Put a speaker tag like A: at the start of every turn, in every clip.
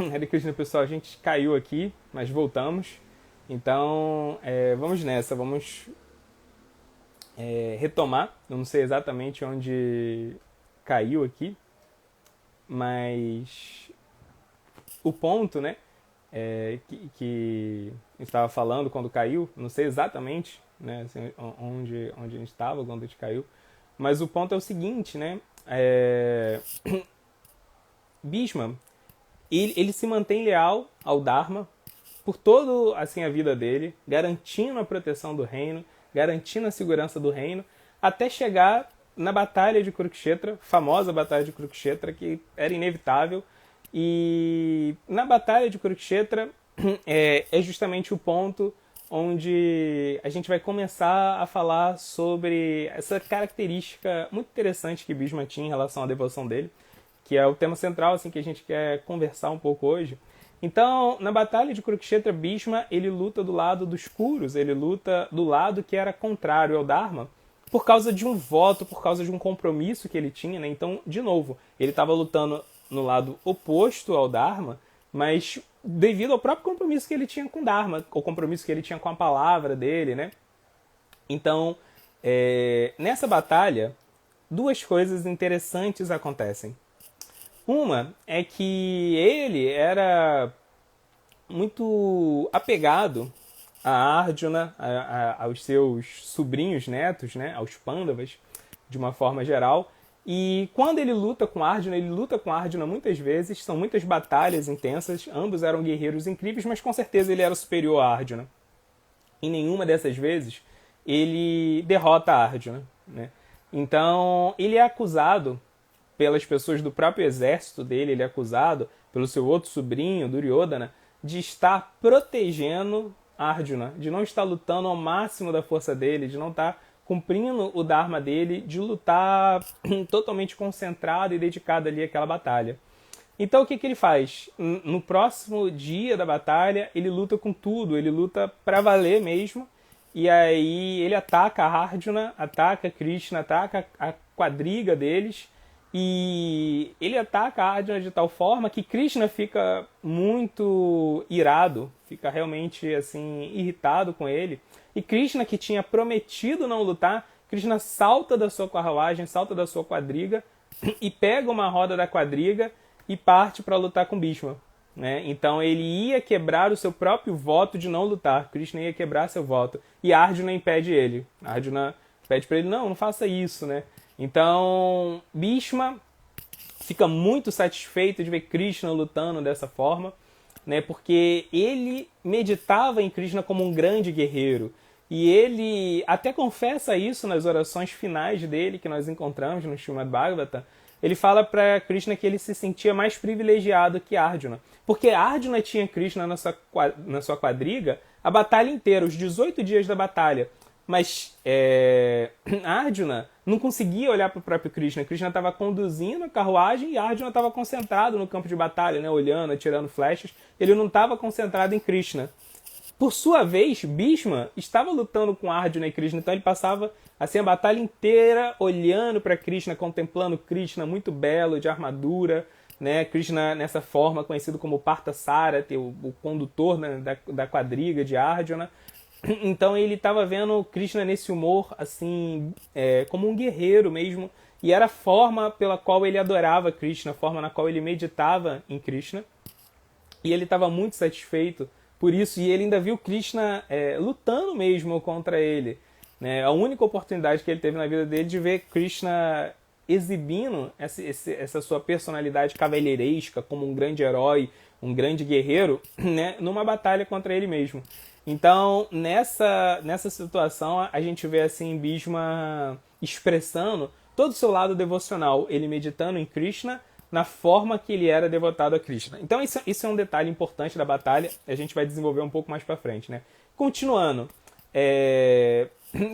A: Hare Krishna, pessoal, a gente caiu aqui, mas voltamos. Então, vamos nessa, vamos retomar. Eu não sei exatamente onde caiu aqui, mas o ponto, né, que a gente estava falando quando caiu, não sei exatamente, né, assim, onde a gente estava quando a gente caiu, mas o ponto é o seguinte, né, Bhishma, ele se mantém leal ao Dharma por toda assim, a vida dele, garantindo a proteção do reino, garantindo a segurança do reino, até chegar na Batalha de Kurukshetra, famosa Batalha de Kurukshetra, que era inevitável. E na Batalha de Kurukshetra é justamente o ponto onde a gente vai começar a falar sobre essa característica muito interessante que Bhishma tinha em relação à devoção dele, que é o tema central assim, que a gente quer conversar um pouco hoje. Então, na Batalha de Kurukshetra, Bhishma ele luta do lado dos Kurus, ele luta do lado que era contrário ao Dharma, por causa de um voto, por causa de um compromisso que ele tinha, né? Então, de novo, ele estava lutando no lado oposto ao Dharma, mas devido ao próprio compromisso que ele tinha com o Dharma, o compromisso que ele tinha com a palavra dele, né? Então, nessa batalha, duas coisas interessantes acontecem. Uma é que ele era muito apegado a Arjuna, aos seus sobrinhos netos, né, aos Pandavas, de uma forma geral. E quando ele luta com Arjuna muitas vezes, são muitas batalhas intensas, ambos eram guerreiros incríveis, mas com certeza ele era superior a Arjuna. Em nenhuma dessas vezes ele derrota Arjuna, né? Então ele é acusado pelas pessoas do próprio exército dele, ele é acusado pelo seu outro sobrinho, Duryodhana, de estar protegendo Arjuna, de não estar lutando ao máximo da força dele, de não estar cumprindo o Dharma dele, de lutar totalmente concentrado e dedicado ali àquela batalha. Então o que ele faz? No próximo dia da batalha, ele luta com tudo, ele luta pra valer mesmo, e aí ele ataca a Arjuna, ataca Krishna, ataca a quadriga deles, e ele ataca a Arjuna de tal forma que Krishna fica muito irado, fica realmente assim irritado com ele. E Krishna, que tinha prometido não lutar, Krishna salta da sua carruagem, salta da sua quadriga e pega uma roda da quadriga e parte para lutar com Bhishma, né? Então ele ia quebrar o seu próprio voto de não lutar. Krishna ia quebrar seu voto. E Arjuna impede ele. Arjuna pede para ele, não faça isso, né? Então, Bhishma fica muito satisfeito de ver Krishna lutando dessa forma, né? Porque ele meditava em Krishna como um grande guerreiro. E ele até confessa isso nas orações finais dele, que nós encontramos no Srimad Bhagavatam. Ele fala para Krishna que ele se sentia mais privilegiado que Arjuna. Porque Arjuna tinha Krishna na sua quadriga a batalha inteira, os 18 dias da batalha. Mas Arjuna não conseguia olhar para o próprio Krishna. Krishna estava conduzindo a carruagem e Arjuna estava concentrado no campo de batalha, né, olhando, atirando flechas. Ele não estava concentrado em Krishna. Por sua vez, Bhishma estava lutando com Arjuna e Krishna, então ele passava assim, a batalha inteira olhando para Krishna, contemplando Krishna muito belo, de armadura, né? Krishna nessa forma, conhecido como Parthasarathi, o condutor, né, da quadriga de Arjuna. Então ele estava vendo Krishna nesse humor, assim, como um guerreiro mesmo, e era a forma pela qual ele adorava Krishna, a forma na qual ele meditava em Krishna. E ele estava muito satisfeito por isso, e ele ainda viu Krishna lutando mesmo contra ele, né? A única oportunidade que ele teve na vida dele de ver Krishna exibindo essa sua personalidade cavalheiresca como um grande herói, um grande guerreiro, né? Numa batalha contra ele mesmo. Então, nessa situação, a gente vê assim Bhishma expressando todo o seu lado devocional, ele meditando em Krishna, na forma que ele era devotado a Krishna. Então isso é um detalhe importante da batalha, a gente vai desenvolver um pouco mais pra frente, né? Continuando,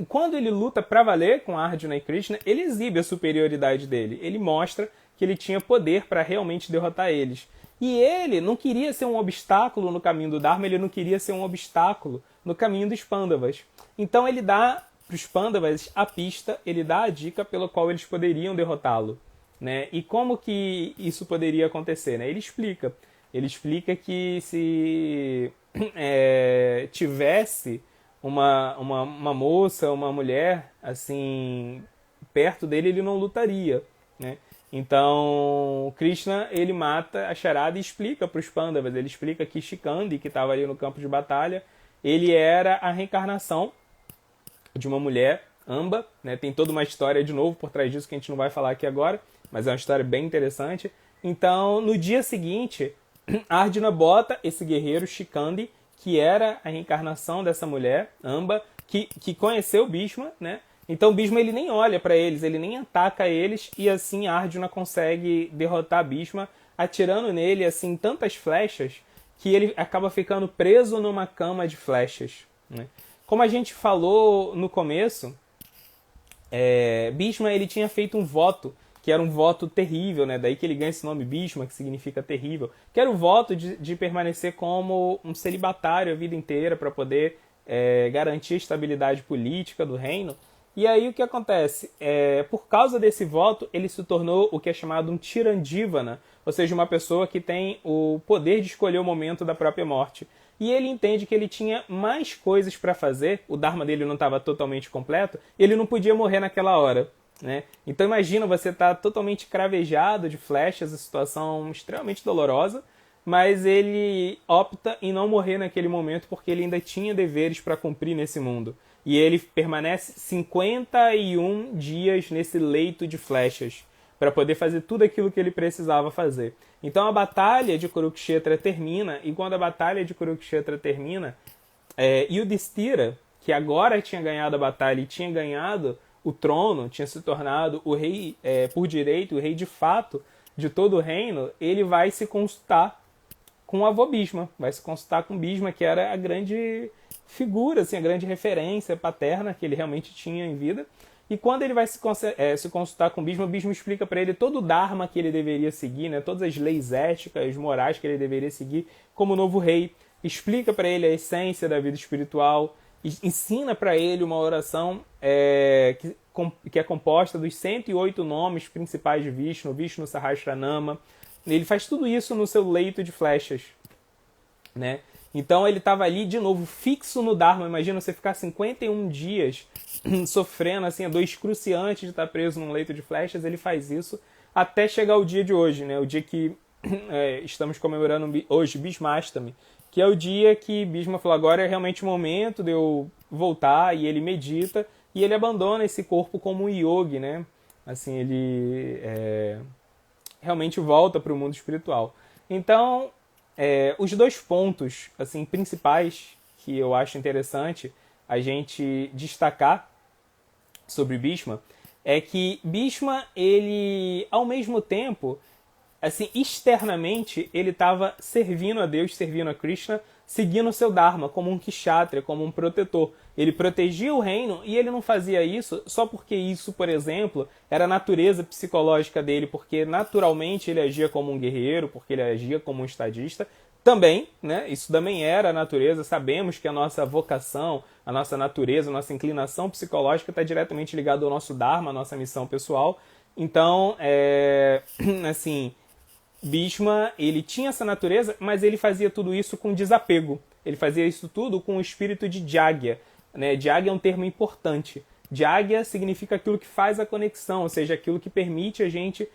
A: quando ele luta pra valer com Arjuna e Krishna, ele exibe a superioridade dele, ele mostra que ele tinha poder para realmente derrotar eles. E ele não queria ser um obstáculo no caminho do Dharma, ele não queria ser um obstáculo no caminho dos Pandavas. Então ele dá para os Pandavas a pista, ele dá a dica pela qual eles poderiam derrotá-lo, né? E como que isso poderia acontecer, né? Ele explica. Ele explica que se tivesse uma moça, uma mulher, assim, perto dele, ele não lutaria, né? Então, Krishna, ele mata a charada e explica para os Pandavas, ele explica que Shikandi, que estava ali no campo de batalha, ele era a reencarnação de uma mulher, Amba, né? Tem toda uma história de novo por trás disso que a gente não vai falar aqui agora, mas é uma história bem interessante. Então, no dia seguinte, Arjuna bota esse guerreiro Shikandi, que era a reencarnação dessa mulher, Amba, que conheceu Bhishma, né? Então Bhishma ele nem olha para eles, ele nem ataca eles, e assim Arjuna consegue derrotar Bhishma, atirando nele assim tantas flechas que ele acaba ficando preso numa cama de flechas, né? Como a gente falou no começo, Bhishma ele tinha feito um voto, que era um voto terrível, né? Daí que ele ganha esse nome Bhishma, que significa terrível, que era o voto de permanecer como um celibatário a vida inteira para poder garantir a estabilidade política do reino. E aí o que acontece? Por causa desse voto, ele se tornou o que é chamado um Tirandivana, ou seja, uma pessoa que tem o poder de escolher o momento da própria morte. E ele entende que ele tinha mais coisas para fazer, o Dharma dele não estava totalmente completo, e ele não podia morrer naquela hora, né? Então imagina você estar totalmente cravejado de flechas, a situação extremamente dolorosa, mas ele opta em não morrer naquele momento porque ele ainda tinha deveres para cumprir nesse mundo. E ele permanece 51 dias nesse leito de flechas para poder fazer tudo aquilo que ele precisava fazer. Então a batalha de Kurukshetra termina, e quando a batalha de Kurukshetra termina, Yudhishthira, que agora tinha ganhado a batalha e tinha ganhado o trono, tinha se tornado o rei por direito, o rei de fato de todo o reino, ele vai se consultar com o avô Bhishma, vai se consultar com Bhishma, que era a grande figura, assim, a grande referência paterna que ele realmente tinha em vida. E quando ele vai se consultar com Bhishma, Bhishma explica para ele todo o Dharma que ele deveria seguir, né, todas as leis éticas, morais que ele deveria seguir como novo rei. Explica para ele a essência da vida espiritual, ensina para ele uma oração que é composta dos 108 nomes principais de Vishnu, Vishnu Sahasranama. Ele faz tudo isso no seu leito de flechas, né? Então ele estava ali, de novo, fixo no Dharma. Imagina você ficar 51 dias sofrendo assim, a dor excruciante de estar preso num leito de flechas. Ele faz isso até chegar o dia de hoje, né? O dia que estamos comemorando hoje, Bhishmashtami, que é o dia que Bhishma falou, agora é realmente o momento de eu voltar, e ele medita, e ele abandona esse corpo como um yogi, né? Assim, ele realmente volta para o mundo espiritual. Então, os dois pontos assim, principais que eu acho interessante a gente destacar sobre Bhishma é que Bhishma, ele, ao mesmo tempo, assim, externamente, ele estava servindo a Deus, servindo a Krishna, seguindo o seu Dharma, como um kshatriya, como um protetor. Ele protegia o reino, e ele não fazia isso só porque isso, por exemplo, era a natureza psicológica dele, porque naturalmente ele agia como um guerreiro, porque ele agia como um estadista. Também, né, isso também era a natureza. Sabemos que a nossa vocação, a nossa natureza, a nossa inclinação psicológica está diretamente ligada ao nosso Dharma, à nossa missão pessoal. Então, assim, Bhishma, ele tinha essa natureza, mas ele fazia tudo isso com desapego. Ele fazia isso tudo com o espírito de Jagya, né? Jagya é um termo importante. Jagya significa aquilo que faz a conexão, ou seja, aquilo que permite a gente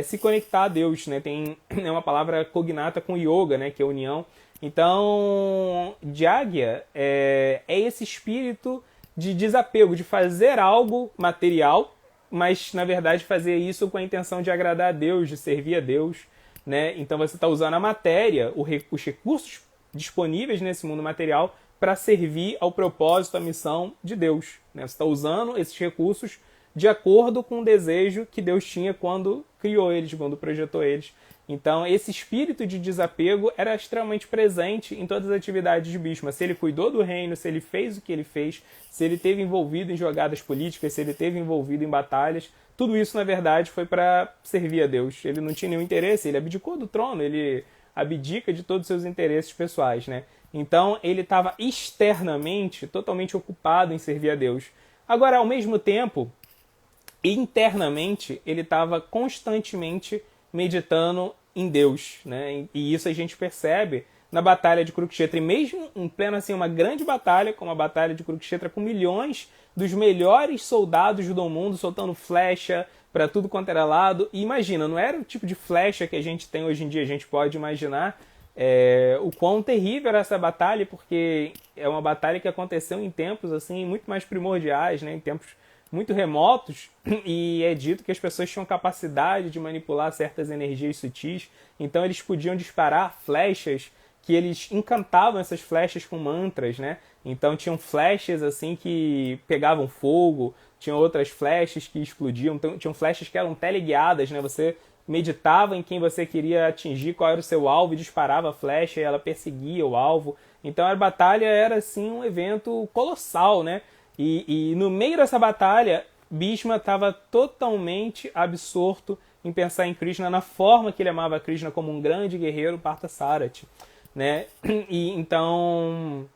A: se conectar a Deus, né? É uma palavra cognata com yoga, né? Que é união. Então, Jagya é esse espírito de desapego, de fazer algo material, mas, na verdade, fazer isso com a intenção de agradar a Deus, de servir a Deus, né? Então, você está usando a matéria, os recursos disponíveis nesse mundo material para servir ao propósito, à missão de Deus, né? Você está usando esses recursos de acordo com o desejo que Deus tinha quando criou eles, quando projetou eles. Então, esse espírito de desapego era extremamente presente em todas as atividades de Bhishma. Se ele cuidou do reino, se ele fez o que ele fez, se ele esteve envolvido em jogadas políticas, se ele esteve envolvido em batalhas, tudo isso, na verdade, foi para servir a Deus. Ele não tinha nenhum interesse, ele abdicou do trono, ele abdica de todos os seus interesses pessoais, né? Então, ele estava externamente totalmente ocupado em servir a Deus. Agora, ao mesmo tempo, internamente, ele estava constantemente meditando em Deus, né? E isso a gente percebe na Batalha de Kurukshetra. E mesmo em plena, assim, uma grande batalha, como a Batalha de Kurukshetra, com milhões dos melhores soldados do mundo soltando flecha para tudo quanto era lado. E imagina, não era o tipo de flecha que a gente tem hoje em dia. A gente pode imaginar o quão terrível era essa batalha, porque é uma batalha que aconteceu em tempos assim muito mais primordiais, né? Em tempos muito remotos, e é dito que as pessoas tinham capacidade de manipular certas energias sutis, então eles podiam disparar flechas que eles encantavam essas flechas com mantras, né? Então tinham flechas assim que pegavam fogo, tinham outras flechas que explodiam, então, tinham flechas que eram teleguiadas, né? Você meditava em quem você queria atingir, qual era o seu alvo, e disparava a flecha e ela perseguia o alvo. Então a batalha era assim um evento colossal, né? E no meio dessa batalha, Bhishma estava totalmente absorto em pensar em Krishna, na forma que ele amava Krishna como um grande guerreiro Parthasarathi, né? E então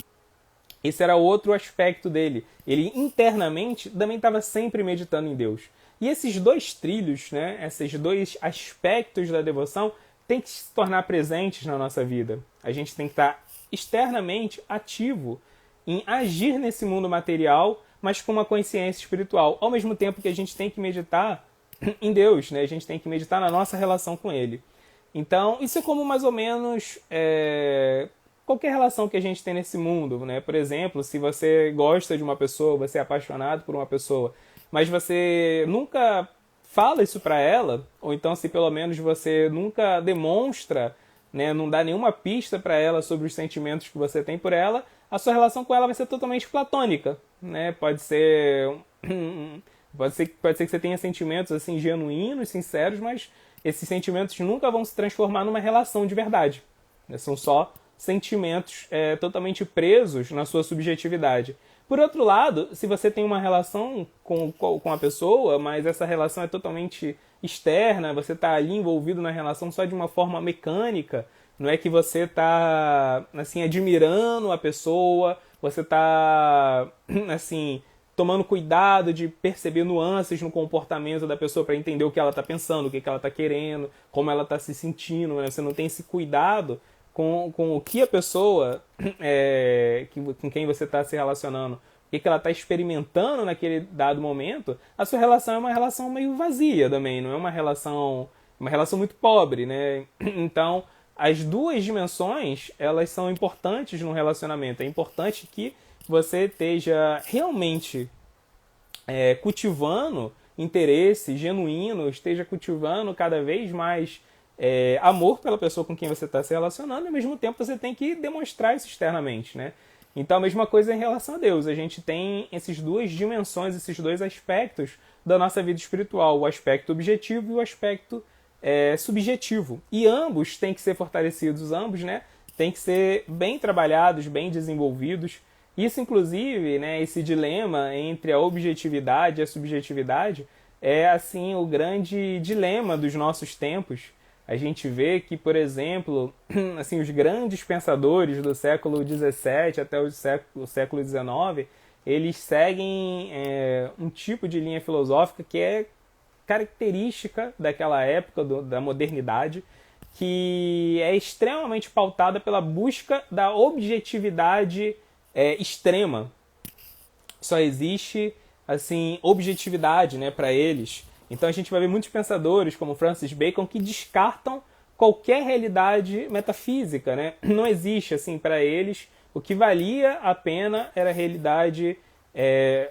A: esse era outro aspecto dele. Ele internamente também estava sempre meditando em Deus. E esses dois trilhos, né, esses dois aspectos da devoção têm que se tornar presentes na nossa vida. A gente tem que estar externamente ativo em agir nesse mundo material, mas com uma consciência espiritual. Ao mesmo tempo que a gente tem que meditar em Deus, né? A gente tem que meditar na nossa relação com Ele. Então, isso é como mais ou menos qualquer relação que a gente tem nesse mundo, né? Por exemplo, se você gosta de uma pessoa, você é apaixonado por uma pessoa, mas você nunca fala isso para ela, ou então se pelo menos você nunca demonstra, né, não dá nenhuma pista para ela sobre os sentimentos que você tem por ela, a sua relação com ela vai ser totalmente platônica, né? Pode ser que você tenha sentimentos assim genuínos, sinceros, mas esses sentimentos nunca vão se transformar numa relação de verdade, né? São só sentimentos totalmente presos na sua subjetividade. Por outro lado, se você tem uma relação com a pessoa, mas essa relação é totalmente externa, você está ali envolvido na relação só de uma forma mecânica, não é que você está assim, admirando a pessoa, você está assim, tomando cuidado de perceber nuances no comportamento da pessoa para entender o que ela está pensando, o que ela está querendo, como ela está se sentindo, né? Você não tem esse cuidado com o que a pessoa com quem você está se relacionando, o que ela está experimentando naquele dado momento, a sua relação é uma relação meio vazia também, não é uma relação muito pobre, né? Então, as duas dimensões, elas são importantes no relacionamento. É importante que você esteja realmente cultivando interesse genuíno, esteja cultivando cada vez mais amor pela pessoa com quem você está se relacionando, e ao mesmo tempo você tem que demonstrar isso externamente, né? Então a mesma coisa em relação a Deus. A gente tem essas duas dimensões, esses dois aspectos da nossa vida espiritual, o aspecto objetivo e o aspecto subjetivo. E ambos têm que ser fortalecidos, ambos, né, têm que ser bem trabalhados, bem desenvolvidos. Isso, inclusive, né, esse dilema entre a objetividade e a subjetividade é assim o grande dilema dos nossos tempos. A gente vê que, por exemplo, assim, os grandes pensadores do século XVII até o século XIX, eles seguem um tipo de linha filosófica que é característica daquela época, da modernidade, que é extremamente pautada pela busca da objetividade extrema. Só existe assim objetividade, né, para eles. Então a gente vai ver muitos pensadores, como Francis Bacon, que descartam qualquer realidade metafísica, né? Não existe, assim, para eles, o que valia a pena era a realidade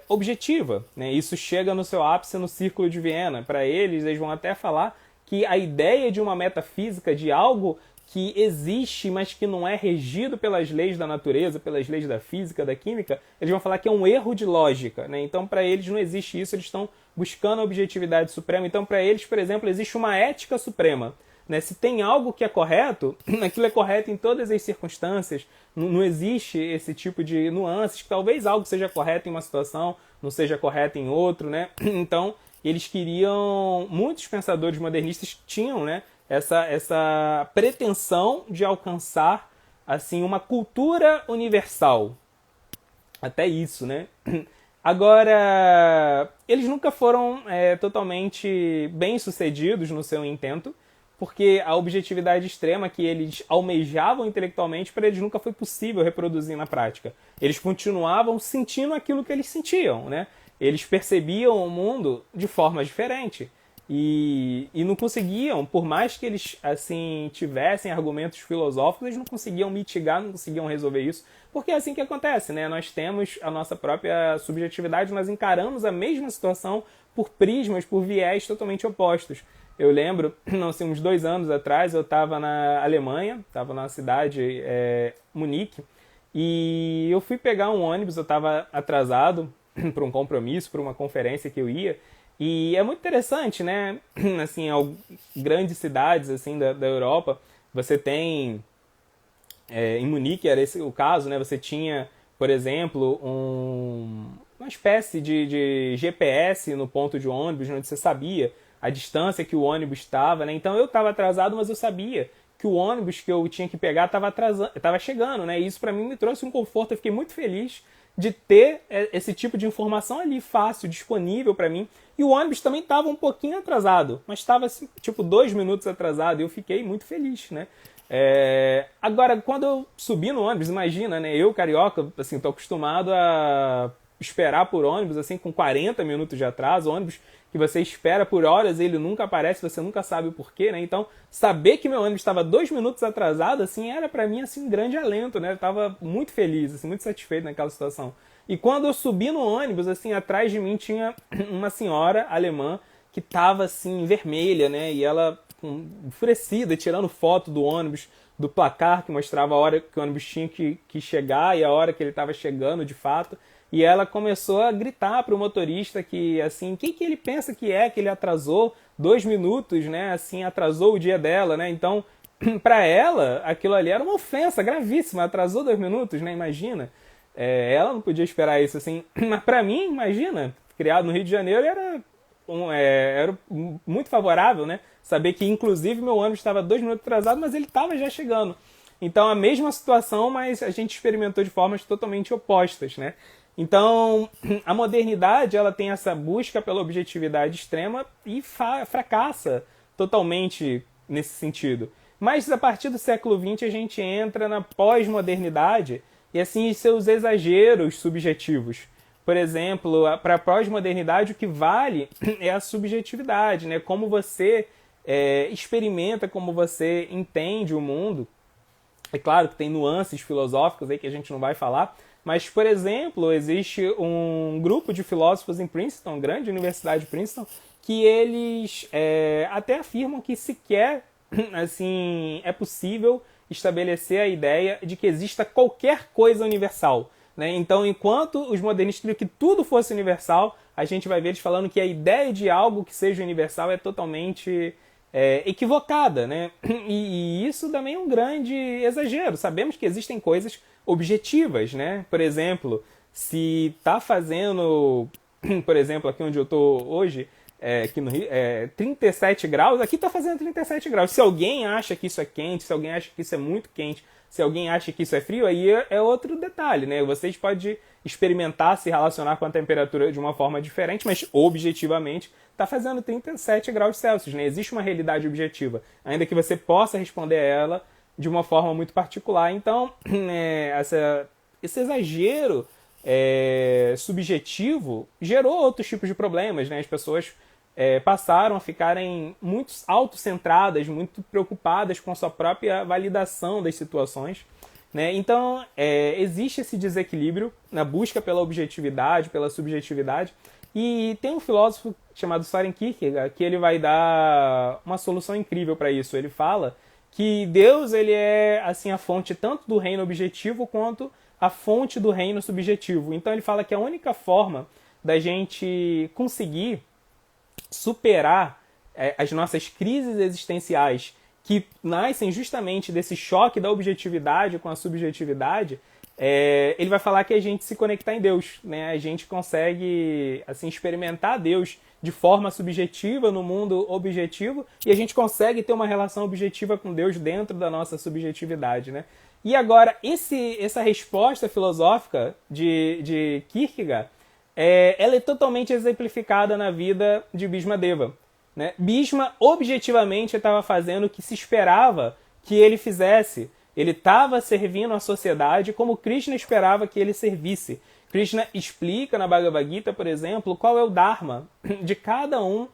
A: objetiva, né? Isso chega no seu ápice no Círculo de Viena. Para eles, eles vão até falar que a ideia de uma metafísica, de algo que existe, mas que não é regido pelas leis da natureza, pelas leis da física, da química, eles vão falar que é um erro de lógica, né? Então, para eles não existe isso, eles estão buscando a objetividade suprema. Então, para eles, por exemplo, existe uma ética suprema, né? Se tem algo que é correto, aquilo é correto em todas as circunstâncias. Não existe esse tipo de nuances, que talvez algo seja correto em uma situação, não seja correto em outro, né? Então, eles queriam, muitos pensadores modernistas tinham, né, essa pretensão de alcançar assim uma cultura universal. Até isso, né? Agora, eles nunca foram totalmente bem-sucedidos no seu intento, porque a objetividade extrema que eles almejavam intelectualmente, para eles nunca foi possível reproduzir na prática. Eles continuavam sentindo aquilo que eles sentiam, né? Eles percebiam o mundo de forma diferente. E não conseguiam, por mais que eles assim tivessem argumentos filosóficos, eles não conseguiam mitigar, não conseguiam resolver isso, porque é assim que acontece, né? Nós temos a nossa própria subjetividade, nós encaramos a mesma situação por prismas, por viés totalmente opostos. Eu lembro, não sei, uns 2 anos atrás, eu estava na Alemanha, estava na cidade Munique, e eu fui pegar um ônibus, eu estava atrasado para um compromisso, para uma conferência que eu ia. E é muito interessante, né? Assim, grandes cidades assim da Europa, você tem em Munique era esse o caso, né? Você tinha, por exemplo, uma espécie de GPS no ponto de ônibus, onde você sabia a distância que o ônibus estava, né? Então eu estava atrasado, mas eu sabia que o ônibus que eu tinha que pegar estava chegando, né? E isso para mim me trouxe um conforto. Eu fiquei muito feliz de ter esse tipo de informação ali fácil, disponível para mim. E o ônibus também estava um pouquinho atrasado, mas estava assim, tipo 2 minutos atrasado, e eu fiquei muito feliz, né? Agora, quando eu subi no ônibus, imagina, né? Eu, carioca, assim, tô acostumado a esperar por ônibus, assim, com 40 minutos de atraso, ônibus que você espera por horas e ele nunca aparece, você nunca sabe o porquê, né? Então, saber que meu ônibus estava 2 minutos atrasado, assim, era para mim, assim, um grande alento, né? Eu tava muito feliz, assim, muito satisfeito naquela situação. E quando eu subi no ônibus, assim, atrás de mim tinha uma senhora alemã que tava, assim, vermelha, né? E ela, enfurecida, tirando foto do ônibus, do placar que mostrava a hora que o ônibus tinha que chegar e a hora que ele estava chegando, de fato. E ela começou a gritar para o motorista que, assim, o que ele pensa que ele atrasou 2 minutos, né? Assim, atrasou o dia dela, né? Então, para ela, aquilo ali era uma ofensa gravíssima. Atrasou 2 minutos, né? Imagina. Ela não podia esperar isso, assim. Mas para mim, imagina, criado no Rio de Janeiro, era muito favorável, né? Saber que, inclusive, meu ônibus estava 2 minutos atrasado, mas ele estava já chegando. Então, a mesma situação, mas a gente experimentou de formas totalmente opostas, né? Então, a modernidade, ela tem essa busca pela objetividade extrema e fracassa totalmente nesse sentido. Mas, a partir do século XX, a gente entra na pós-modernidade e, assim, seus exageros subjetivos. Por exemplo, para a pós-modernidade, o que vale é a subjetividade, né? Como você experimenta, como você entende o mundo. É claro que tem nuances filosóficas aí que a gente não vai falar, mas, por exemplo, existe um grupo de filósofos em Princeton, grande universidade de Princeton, que eles até afirmam que sequer assim, é possível estabelecer a ideia de que exista qualquer coisa universal, né? Então, enquanto os modernistas queriam que tudo fosse universal, a gente vai ver eles falando que a ideia de algo que seja universal é totalmente equivocada, né? E isso também é um grande exagero. Sabemos que existem coisas objetivas, né? Por exemplo, se está fazendo, por exemplo, aqui onde eu estou hoje, aqui no Rio, 37 graus, aqui está fazendo 37 graus. Se alguém acha que isso é quente, se alguém acha que isso é muito quente, se alguém acha que isso é frio, aí é outro detalhe, né? Vocês podem experimentar, se relacionar com a temperatura de uma forma diferente, mas objetivamente está fazendo 37 graus Celsius, né? Existe uma realidade objetiva, ainda que você possa responder a ela de uma forma muito particular. Então, esse exagero subjetivo gerou outros tipos de problemas, né? As pessoas passaram a ficarem muito autocentradas, muito preocupadas com a sua própria validação das situações, né? Então, existe esse desequilíbrio na busca pela objetividade, pela subjetividade. E tem um filósofo chamado Søren Kierkegaard que ele vai dar uma solução incrível para isso. Ele fala que Deus ele é assim a fonte tanto do reino objetivo quanto a fonte do reino subjetivo. Então ele fala que a única forma da gente conseguir superar as nossas crises existenciais que nascem justamente desse choque da objetividade com a subjetividade, ele vai falar que a gente se conectar em Deus, né? A gente consegue assim, experimentar Deus de forma subjetiva no mundo objetivo e a gente consegue ter uma relação objetiva com Deus dentro da nossa subjetividade, né? E agora, essa resposta filosófica de Kierkegaard, ela é totalmente exemplificada na vida de Bhismadeva. né? Bhishma objetivamente estava fazendo o que se esperava que ele fizesse. Ele estava servindo a sociedade como Krishna esperava que ele servisse. Krishna explica na Bhagavad Gita, por exemplo, qual é o Dharma de cada um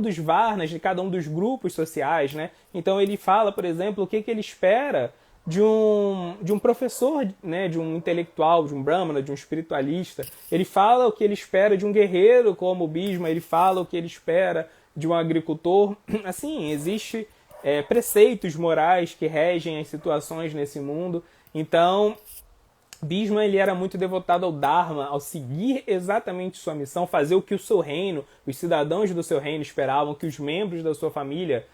A: dos Varnas, de cada um dos grupos sociais, né? Então ele fala, por exemplo, o que ele espera de um professor, né? De um intelectual, de um brahmana, de um espiritualista. Ele fala o que ele espera de um guerreiro como o Bhishma, ele fala o que ele espera de um agricultor. Assim, existe preceitos morais que regem as situações nesse mundo. Então, Bhishma ele era muito devotado ao Dharma, ao seguir exatamente sua missão, fazer o que o seu reino, os cidadãos do seu reino esperavam, que os membros da sua família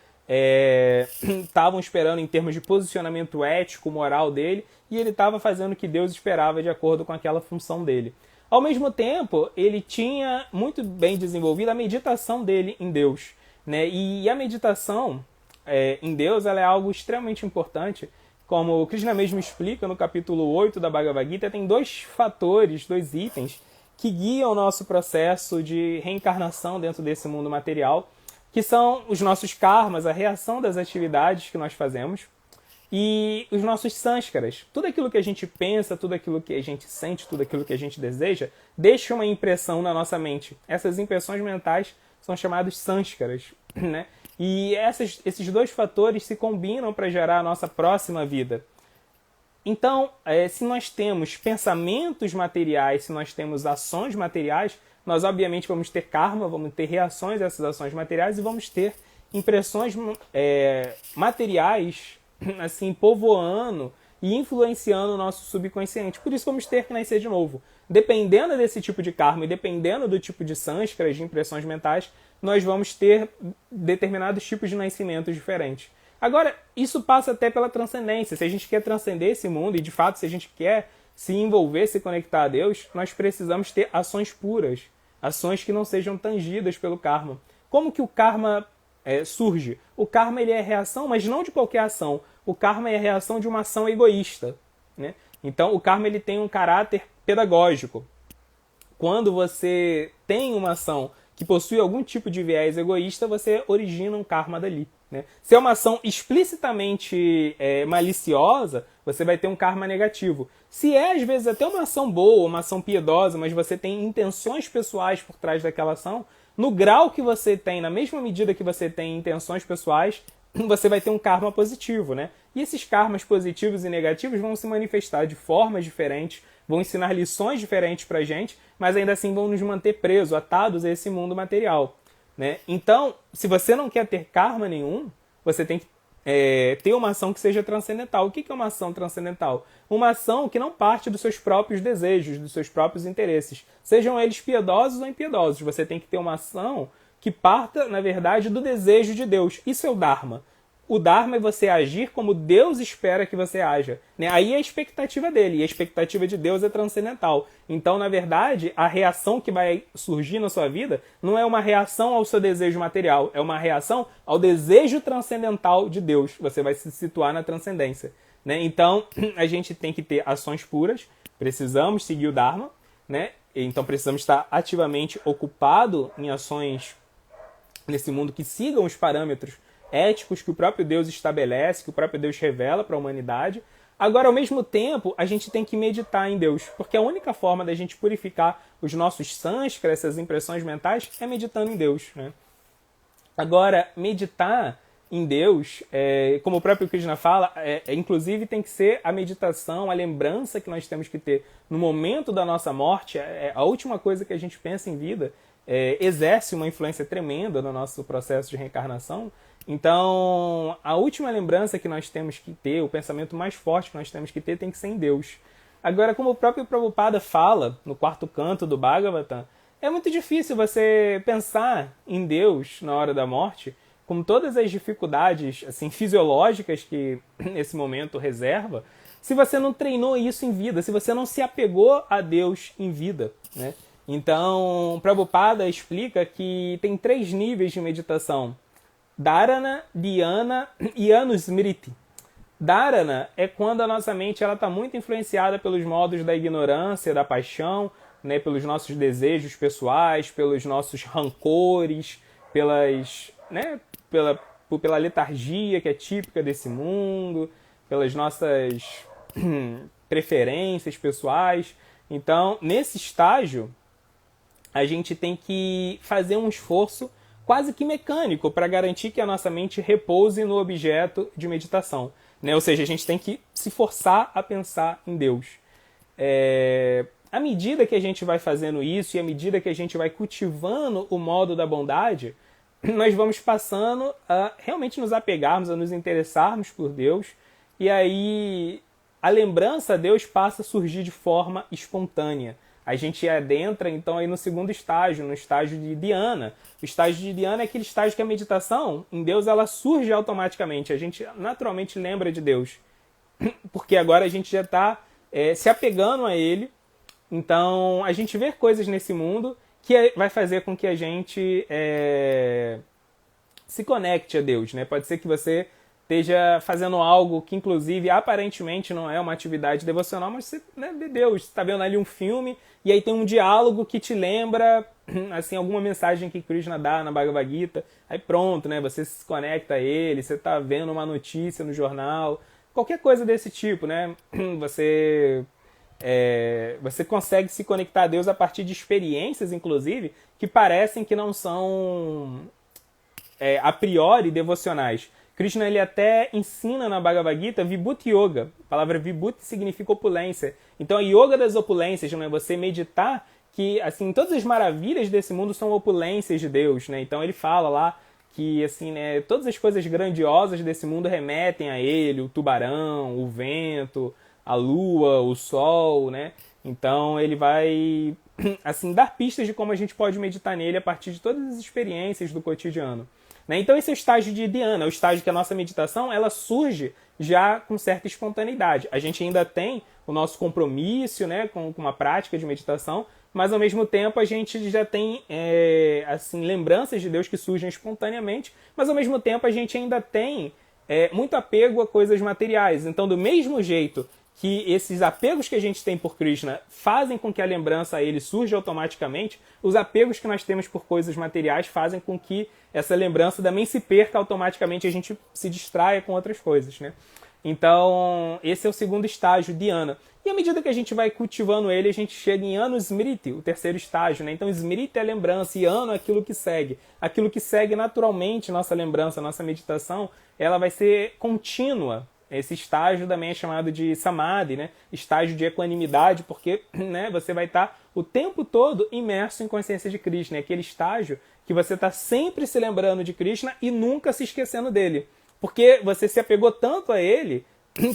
A: estavam esperando em termos de posicionamento ético, moral dele, e ele estava fazendo o que Deus esperava de acordo com aquela função dele. Ao mesmo tempo, ele tinha muito bem desenvolvida a meditação dele em Deus, né? E a meditação em Deus ela é algo extremamente importante. Como o Krishna mesmo explica no capítulo 8 da Bhagavad Gita, tem dois fatores, dois itens que guiam o nosso processo de reencarnação dentro desse mundo material, que são os nossos karmas, a reação das atividades que nós fazemos, e os nossos sanskaras. Tudo aquilo que a gente pensa, tudo aquilo que a gente sente, tudo aquilo que a gente deseja, deixa uma impressão na nossa mente. Essas impressões mentais são chamadas sanskaras, né? E esses dois fatores se combinam para gerar a nossa próxima vida. Então, se nós temos pensamentos materiais, se nós temos ações materiais, nós obviamente vamos ter karma, vamos ter reações a essas ações materiais e vamos ter impressões materiais assim, povoando e influenciando o nosso subconsciente. Por isso vamos ter que nascer de novo. Dependendo desse tipo de karma e dependendo do tipo de sânskaras, de impressões mentais, nós vamos ter determinados tipos de nascimentos diferentes. Agora, isso passa até pela transcendência. Se a gente quer transcender esse mundo e, de fato, se a gente quer se envolver, se conectar a Deus, nós precisamos ter ações puras, ações que não sejam tangidas pelo karma. Como que o karma surge? O karma ele é a reação, mas não de qualquer ação. O karma é a reação de uma ação egoísta, né? Então, o karma ele tem um caráter pedagógico. Quando você tem uma ação que possui algum tipo de viés egoísta, você origina um karma dali, né? Se é uma ação explicitamente maliciosa, você vai ter um karma negativo. Se é, às vezes, até uma ação boa, uma ação piedosa, mas você tem intenções pessoais por trás daquela ação, no grau que você tem, na mesma medida que você tem intenções pessoais, você vai ter um karma positivo, né? E esses karmas positivos e negativos vão se manifestar de formas diferentes, vão ensinar lições diferentes pra gente, mas ainda assim vão nos manter presos, atados a esse mundo material, né? Então, se você não quer ter karma nenhum, você tem que ter uma ação que seja transcendental. O que é uma ação transcendental? Uma ação que não parte dos seus próprios desejos, dos seus próprios interesses. Sejam eles piedosos ou impiedosos. Você tem que ter uma ação que parta, na verdade, do desejo de Deus. Isso é o Dharma. O Dharma é você agir como Deus espera que você haja, né? Aí é a expectativa dele, e a expectativa de Deus é transcendental. Então, na verdade, a reação que vai surgir na sua vida não é uma reação ao seu desejo material, é uma reação ao desejo transcendental de Deus. Você vai se situar na transcendência, né? Então, a gente tem que ter ações puras, precisamos seguir o Dharma, né? Então, precisamos estar ativamente ocupado em ações nesse mundo que sigam os parâmetros éticos que o próprio Deus estabelece, que o próprio Deus revela para a humanidade. Agora, ao mesmo tempo, a gente tem que meditar em Deus, porque a única forma da gente purificar os nossos sanskaras, essas impressões mentais, é meditando em Deus, né? Agora, meditar em Deus, como o próprio Krishna fala, inclusive tem que ser a meditação, a lembrança que nós temos que ter no momento da nossa morte, a última coisa que a gente pensa em vida, exerce uma influência tremenda no nosso processo de reencarnação. Então, a última lembrança que nós temos que ter, o pensamento mais forte que nós temos que ter, tem que ser em Deus. Agora, como o próprio Prabhupada fala no 4º canto do Bhagavatam, é muito difícil você pensar em Deus na hora da morte, com todas as dificuldades assim, fisiológicas que esse momento reserva, se você não treinou isso em vida, se você não se apegou a Deus em vida, né? Então, Prabhupada explica que tem 3 níveis de meditação: Dharana, Dhyana e Anusmriti. Dharana é quando a nossa mente está muito influenciada pelos modos da ignorância, da paixão, né, pelos nossos desejos pessoais, pelos nossos rancores, pela letargia que é típica desse mundo, pelas nossas preferências pessoais. Então, nesse estágio, a gente tem que fazer um esforço quase que mecânico para garantir que a nossa mente repouse no objeto de meditação, né? Ou seja, a gente tem que se forçar a pensar em Deus. À medida que a gente vai fazendo isso e à medida que a gente vai cultivando o modo da bondade, nós vamos passando a realmente nos apegarmos, a nos interessarmos por Deus, e aí a lembrança a Deus passa a surgir de forma espontânea. A gente adentra, então, aí no segundo estágio, no estágio de dhyana. O estágio de dhyana é aquele estágio que a meditação em Deus ela surge automaticamente. A gente naturalmente lembra de Deus, porque agora a gente já está se apegando a Ele. Então, a gente vê coisas nesse mundo que vai fazer com que a gente se conecte a Deus, né? Pode ser que você esteja fazendo algo que, inclusive, aparentemente não é uma atividade devocional, mas você, né, de Deus, está vendo ali um filme e aí tem um diálogo que te lembra assim, alguma mensagem que Krishna dá na Bhagavad Gita. Aí pronto, né? Você se conecta a ele, você está vendo uma notícia no jornal, qualquer coisa desse tipo, né? Você consegue se conectar a Deus a partir de experiências, inclusive, que parecem que não são a priori devocionais. Krishna ele até ensina na Bhagavad Gita Vibhuti Yoga. A palavra Vibhuti significa opulência. Então a yoga das opulências, não é você meditar que assim todas as maravilhas desse mundo são opulências de Deus, né? Então ele fala lá que assim, né, todas as coisas grandiosas desse mundo remetem a ele, o tubarão, o vento, a lua, o sol, né? Então ele vai assim dar pistas de como a gente pode meditar nele a partir de todas as experiências do cotidiano. Então esse é o estágio de dhyana, o estágio que a nossa meditação ela surge já com certa espontaneidade. A gente ainda tem o nosso compromisso, né, com uma prática de meditação, mas ao mesmo tempo a gente já tem assim, lembranças de Deus que surgem espontaneamente, mas ao mesmo tempo a gente ainda tem muito apego a coisas materiais. Então, do mesmo jeito que esses apegos que a gente tem por Krishna fazem com que a lembrança a ele surja automaticamente, os apegos que nós temos por coisas materiais fazem com que essa lembrança também se perca automaticamente, a gente se distraia com outras coisas, né? Então, esse é o segundo estágio, dhyana. E à medida que a gente vai cultivando ele, a gente chega em Anusmriti, o terceiro estágio, né? Então, Smriti é a lembrança e Anu é aquilo que segue. Aquilo que segue naturalmente nossa lembrança, nossa meditação, ela vai ser contínua. Esse estágio também é chamado de Samadhi, né? Estágio de equanimidade, porque né, você vai estar o tempo todo imerso em consciência de Krishna. É aquele estágio que você está sempre se lembrando de Krishna e nunca se esquecendo dele. Porque você se apegou tanto a ele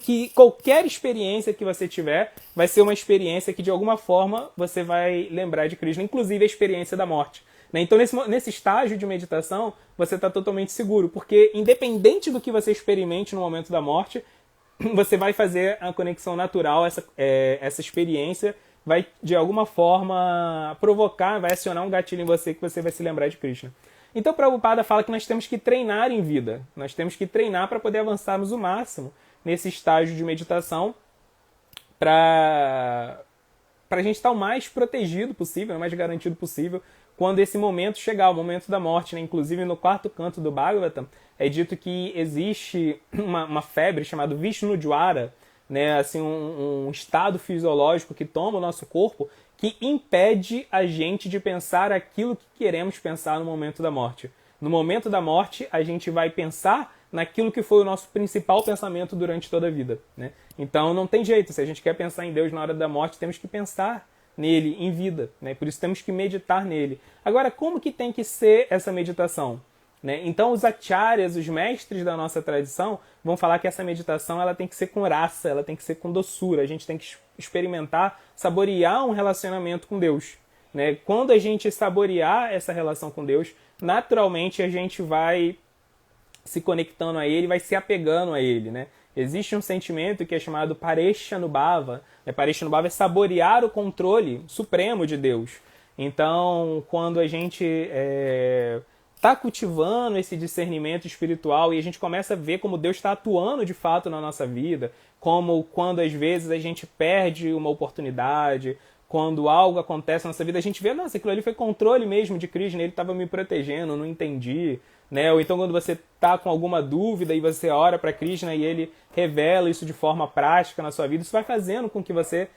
A: que qualquer experiência que você tiver vai ser uma experiência que de alguma forma você vai lembrar de Krishna, inclusive a experiência da morte. Então, nesse estágio de meditação, você está totalmente seguro, porque independente do que você experimente no momento da morte, você vai fazer a conexão natural, essa experiência vai, de alguma forma, provocar, vai acionar um gatilho em você que você vai se lembrar de Krishna. Então, Prabhupada fala que nós temos que treinar em vida, nós temos que treinar para poder avançarmos o máximo nesse estágio de meditação, para a gente estar o mais protegido possível, o mais garantido possível, quando esse momento chegar, o momento da morte, né? Inclusive no quarto canto do Bhagavatam, é dito que existe uma febre chamada Vishnu Jwara, né? Assim, um estado fisiológico que toma o nosso corpo, que impede a gente de pensar aquilo que queremos pensar no momento da morte. No momento da morte, a gente vai pensar naquilo que foi o nosso principal pensamento durante toda a vida, né? Então não tem jeito, se a gente quer pensar em Deus na hora da morte, temos que pensar nele em vida, né? Por isso temos que meditar nele. Agora, como que tem que ser essa meditação? Né? Então os acharyas, os mestres da nossa tradição, vão falar que essa meditação ela tem que ser com raça, ela tem que ser com doçura, a gente tem que experimentar, saborear um relacionamento com Deus. Né? Quando a gente saborear essa relação com Deus, naturalmente a gente vai se conectando a ele, vai se apegando a ele, né? Existe um sentimento que é chamado Pareshanubhava. Pareshanubhava é saborear o controle supremo de Deus. Então, quando a gente está cultivando esse discernimento espiritual e a gente começa a ver como Deus está atuando de fato na nossa vida, como quando às vezes a gente perde uma oportunidade, quando algo acontece na nossa vida, a gente vê, nossa, aquilo ali foi controle mesmo de Krishna, ele estava me protegendo, não entendi, né? Ou então quando você está com alguma dúvida e você ora para Krishna e ele revela isso de forma prática na sua vida, isso vai fazendo com que você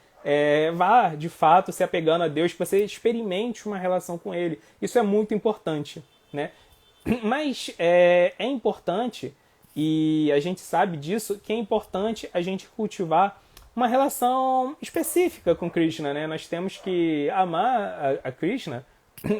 A: vá, de fato, se apegando a Deus, que você experimente uma relação com Ele. Isso é muito importante, né? Mas é importante, e a gente sabe disso, que é importante a gente cultivar uma relação específica com Krishna, né? Nós temos que amar a Krishna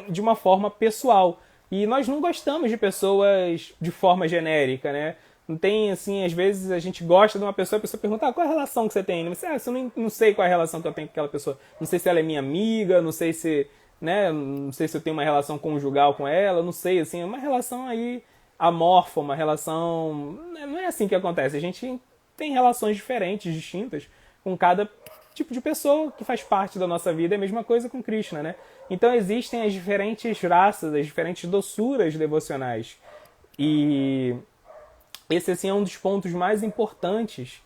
A: de uma forma pessoal. E nós não gostamos de pessoas de forma genérica, né? Não tem, assim, às vezes a gente gosta de uma pessoa, a pessoa pergunta, qual é a relação que você tem? Você, eu não sei qual é a relação que eu tenho com aquela pessoa. Não sei se ela é minha amiga, não sei se, né, não sei se eu tenho uma relação conjugal com ela, não sei, assim, é uma relação aí amorfa, uma relação... Não é assim que acontece. A gente tem relações diferentes, distintas, com cada tipo de pessoa que faz parte da nossa vida. É a mesma coisa com Krishna, né? Então existem as diferentes raças, as diferentes doçuras devocionais. E esse, assim, é um dos pontos mais importantes,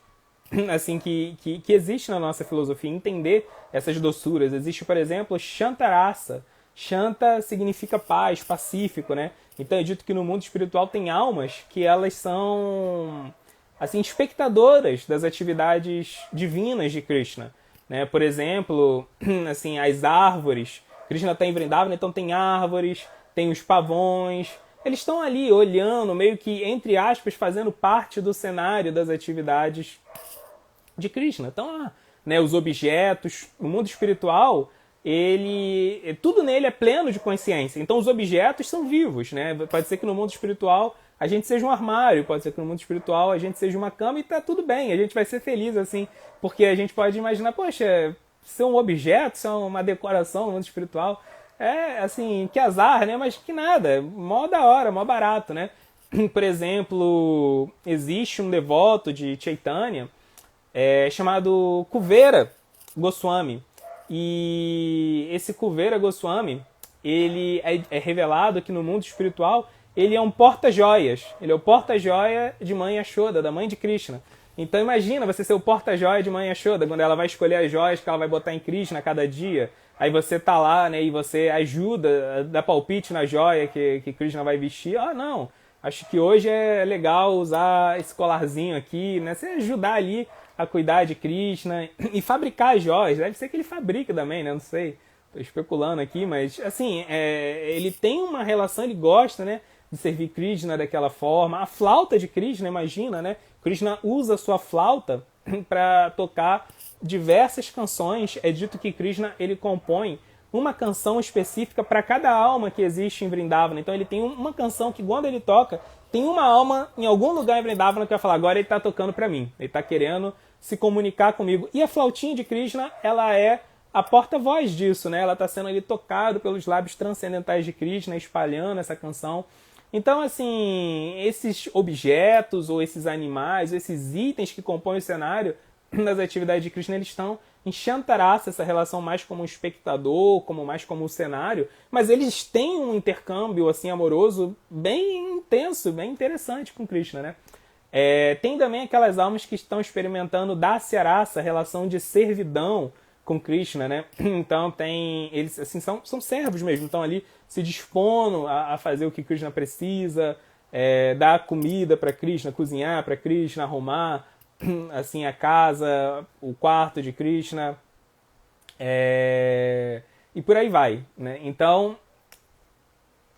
A: assim, que existe na nossa filosofia, entender essas doçuras. Existe, por exemplo, Shantarasa. Shanta significa paz, pacífico, né? Então é dito que no mundo espiritual tem almas que elas são, assim, espectadoras das atividades divinas de Krishna, né? Por exemplo, assim, as árvores. Krishna está em Vrindavana, então tem árvores, tem os pavões. Eles estão ali olhando, meio que, entre aspas, fazendo parte do cenário das atividades de Krishna. Então, né, os objetos, o mundo espiritual, tudo nele é pleno de consciência. Então, os objetos são vivos, né? Pode ser que no mundo espiritual a gente seja um armário, pode ser que no mundo espiritual a gente seja uma cama e tá tudo bem. A gente vai ser feliz, assim, porque a gente pode imaginar, poxa, ser um objeto, ser uma decoração no mundo espiritual, assim, que azar, né? Mas que nada, mó da hora, mó barato, né? Por exemplo, existe um devoto de Chaitanya chamado Kuvera Goswami. E esse Kuvera Goswami, ele é revelado que no mundo espiritual ele é um porta-joias. Ele é o porta-joia de Mãe Yashoda, da mãe de Krishna. Então imagina você ser o porta-joia de Mãe Yashoda, quando ela vai escolher as joias que ela vai botar em Krishna a cada dia. Aí você tá lá, né, e você ajuda, dá palpite na joia que Krishna vai vestir. Não, acho que hoje é legal usar esse colarzinho aqui, né? Você ajudar ali a cuidar de Krishna e fabricar as joias. Deve ser que ele fabrica também, né? Não sei, tô especulando aqui, mas assim, ele tem uma relação, ele gosta, né, de servir Krishna daquela forma. A flauta de Krishna, imagina, né? Krishna usa a sua flauta para tocar diversas canções. É dito que Krishna ele compõe uma canção específica para cada alma que existe em Vrindavana. Então ele tem uma canção que quando ele toca, tem uma alma em algum lugar em Vrindavana que vai falar, agora ele está tocando para mim, ele está querendo se comunicar comigo. E a flautinha de Krishna, ela é a porta-voz disso, né? Ela está sendo ali tocada pelos lábios transcendentais de Krishna, espalhando essa canção. Então, assim, esses objetos, ou esses animais, ou esses itens que compõem o cenário das atividades de Krishna, eles estão em Shantarasa, essa relação mais como um espectador, mais como um cenário, mas eles têm um intercâmbio, assim, amoroso bem intenso, bem interessante com Krishna, né? Tem também aquelas almas que estão experimentando Dasyarasa, a relação de servidão com Krishna, né? Então eles assim, são servos mesmo, estão ali se dispondo a fazer o que Krishna precisa, dar comida para Krishna, cozinhar para Krishna, arrumar assim a casa, o quarto de Krishna, e por aí vai, né? Então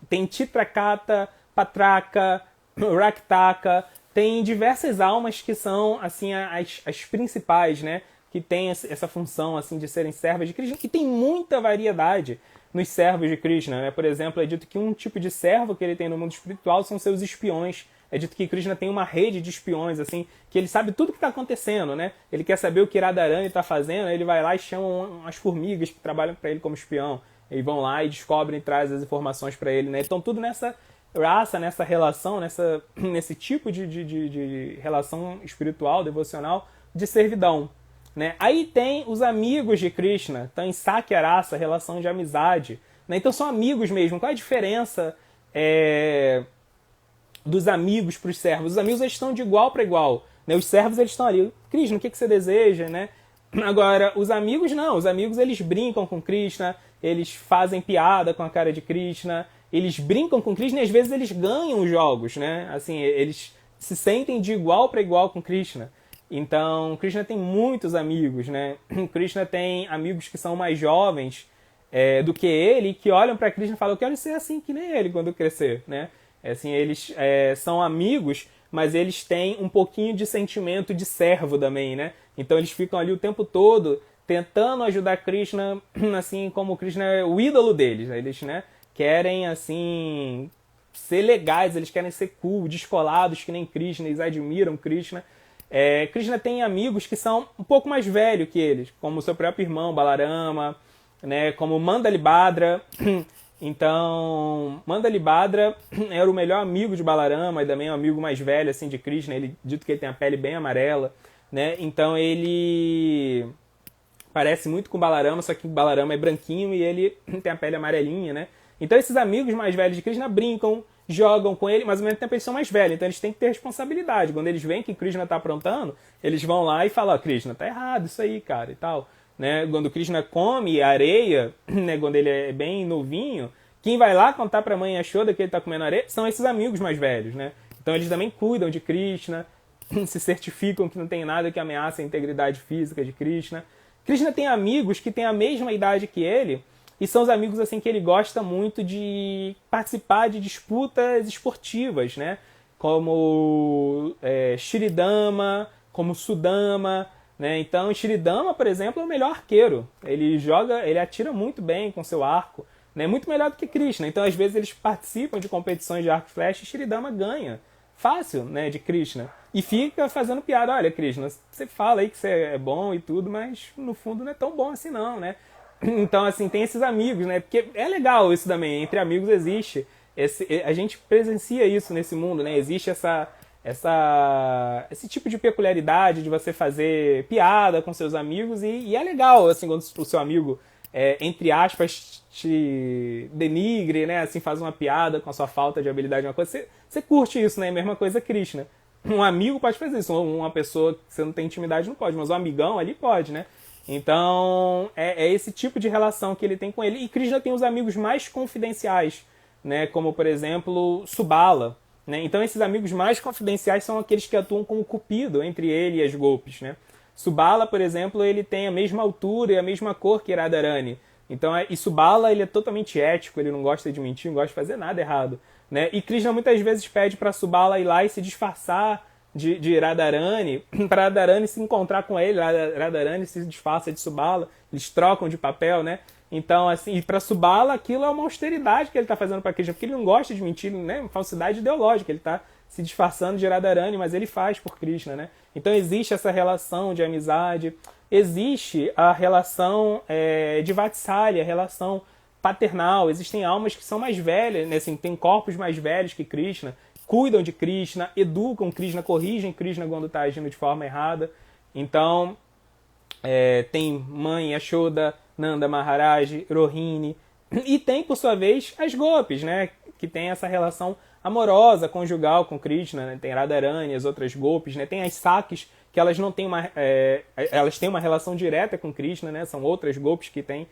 A: tem Chitrakata, Patraka, Raktaka, tem diversas almas que são assim as principais, né? Que tem essa função assim de serem servas de Krishna, e tem muita variedade nos servos de Krishna, né? Por exemplo, é dito que um tipo de servo que ele tem no mundo espiritual são seus espiões. É dito que Krishna tem uma rede de espiões, assim, que ele sabe tudo o que está acontecendo, né? Ele quer saber o que Radharani está fazendo, ele vai lá e chama umas formigas que trabalham para ele como espião. E vão lá e descobrem e trazem as informações para ele, né? Então tudo nessa raça, nessa relação, nesse tipo de relação espiritual, devocional, de servidão, né? Aí tem os amigos de Krishna, então em Sakya Rasa, relação de amizade, né? Então são amigos mesmo. Qual é a diferença dos amigos para os servos? Os amigos eles estão de igual para igual, né? Os servos eles estão ali, Krishna, o que você deseja, né? Agora, os amigos não. Os amigos, eles brincam com Krishna, eles fazem piada com a cara de Krishna, eles brincam com Krishna e às vezes eles ganham os jogos, né? Assim, eles se sentem de igual para igual com Krishna. Então, Krishna tem muitos amigos, né? Krishna tem amigos que são mais jovens do que ele, que olham para Krishna e falam, eu quero ser assim que nem ele quando eu crescer, né? Assim, eles são amigos, mas eles têm um pouquinho de sentimento de servo também, né? Então eles ficam ali o tempo todo tentando ajudar Krishna, assim como Krishna é o ídolo deles, né? Eles, né, querem, assim, ser legais, eles querem ser cool, descolados que nem Krishna, eles admiram Krishna. Krishna tem amigos que são um pouco mais velhos que eles, como o seu próprio irmão, Balarama, né, como Mandalibhadra. Então, Mandalibhadra era o melhor amigo de Balarama e também é um amigo mais velho assim, de Krishna. Ele dito que ele tem a pele bem amarela, né? Então ele parece muito com Balarama, só que o Balarama é branquinho e ele tem a pele amarelinha, né? Então esses amigos mais velhos de Krishna brincam, jogam com ele, mas ao mesmo tempo eles são mais velhos, então eles têm que ter responsabilidade. Quando eles veem que Krishna está aprontando, eles vão lá e falam, Krishna, tá errado isso aí, cara, e tal. Né? Quando Krishna come areia, né? Quando ele é bem novinho, quem vai lá contar pra mãe Yashoda que ele tá comendo areia são esses amigos mais velhos, né? Então eles também cuidam de Krishna, se certificam que não tem nada que ameace a integridade física de Krishna. Krishna tem amigos que têm a mesma idade que ele, e são os amigos assim que ele gosta muito de participar de disputas esportivas, né? Como Shridama, como Sudama, né? Então Shridama, por exemplo, é o melhor arqueiro. Ele atira muito bem com seu arco, né? Muito melhor do que Krishna. Então às vezes eles participam de competições de arco e flecha e Shridama ganha. Fácil, né, de Krishna. E fica fazendo piada, olha, Krishna, você fala aí que você é bom e tudo, mas no fundo não é tão bom assim não, né? Então, assim, tem esses amigos, né? Porque é legal isso também, entre amigos existe. A gente presencia isso nesse mundo, né? Existe esse tipo de peculiaridade de você fazer piada com seus amigos e é legal, assim, quando o seu amigo, entre aspas, te denigre, né? Assim, faz uma piada com a sua falta de habilidade, uma coisa. Você curte isso, né? Mesma coisa Krishna. Um amigo pode fazer isso, uma pessoa que você não tem intimidade não pode, mas um amigão ali pode, né? Então, é esse tipo de relação que ele tem com ele. E Krishna tem os amigos mais confidenciais, né? Como, por exemplo, Subala. Né? Então, esses amigos mais confidenciais são aqueles que atuam como cupido entre ele e as golpes, né? Subala, por exemplo, ele tem a mesma altura e a mesma cor que Radharani. Então, e Subala, ele é totalmente ético, ele não gosta de mentir, não gosta de fazer nada errado. Né? E Krishna muitas vezes pede para Subala ir lá e se disfarçar de Radharani, para Radharani se encontrar com ele, Radharani se disfarça de Subala, eles trocam de papel, né? Então, assim, e para Subala aquilo é uma austeridade que ele está fazendo para Krishna, porque ele não gosta de mentir, né? Uma falsidade ideológica, ele está se disfarçando de Radharani, mas ele faz por Krishna, né? Então existe essa relação de amizade, existe a relação de Vatsalya, a relação paternal, existem almas que são mais velhas, né? Assim, tem corpos mais velhos que Krishna, cuidam de Krishna, educam Krishna, corrigem Krishna quando está agindo de forma errada. Então, tem mãe Yashoda, Nanda Maharaj, Rohini, e tem, por sua vez, as gopis, né? Que tem essa relação amorosa, conjugal com Krishna, né? Tem Radharani, as outras gopis, né? Tem as Sakis, que elas não têm elas têm uma relação direta com Krishna, né? São outras gopis que têm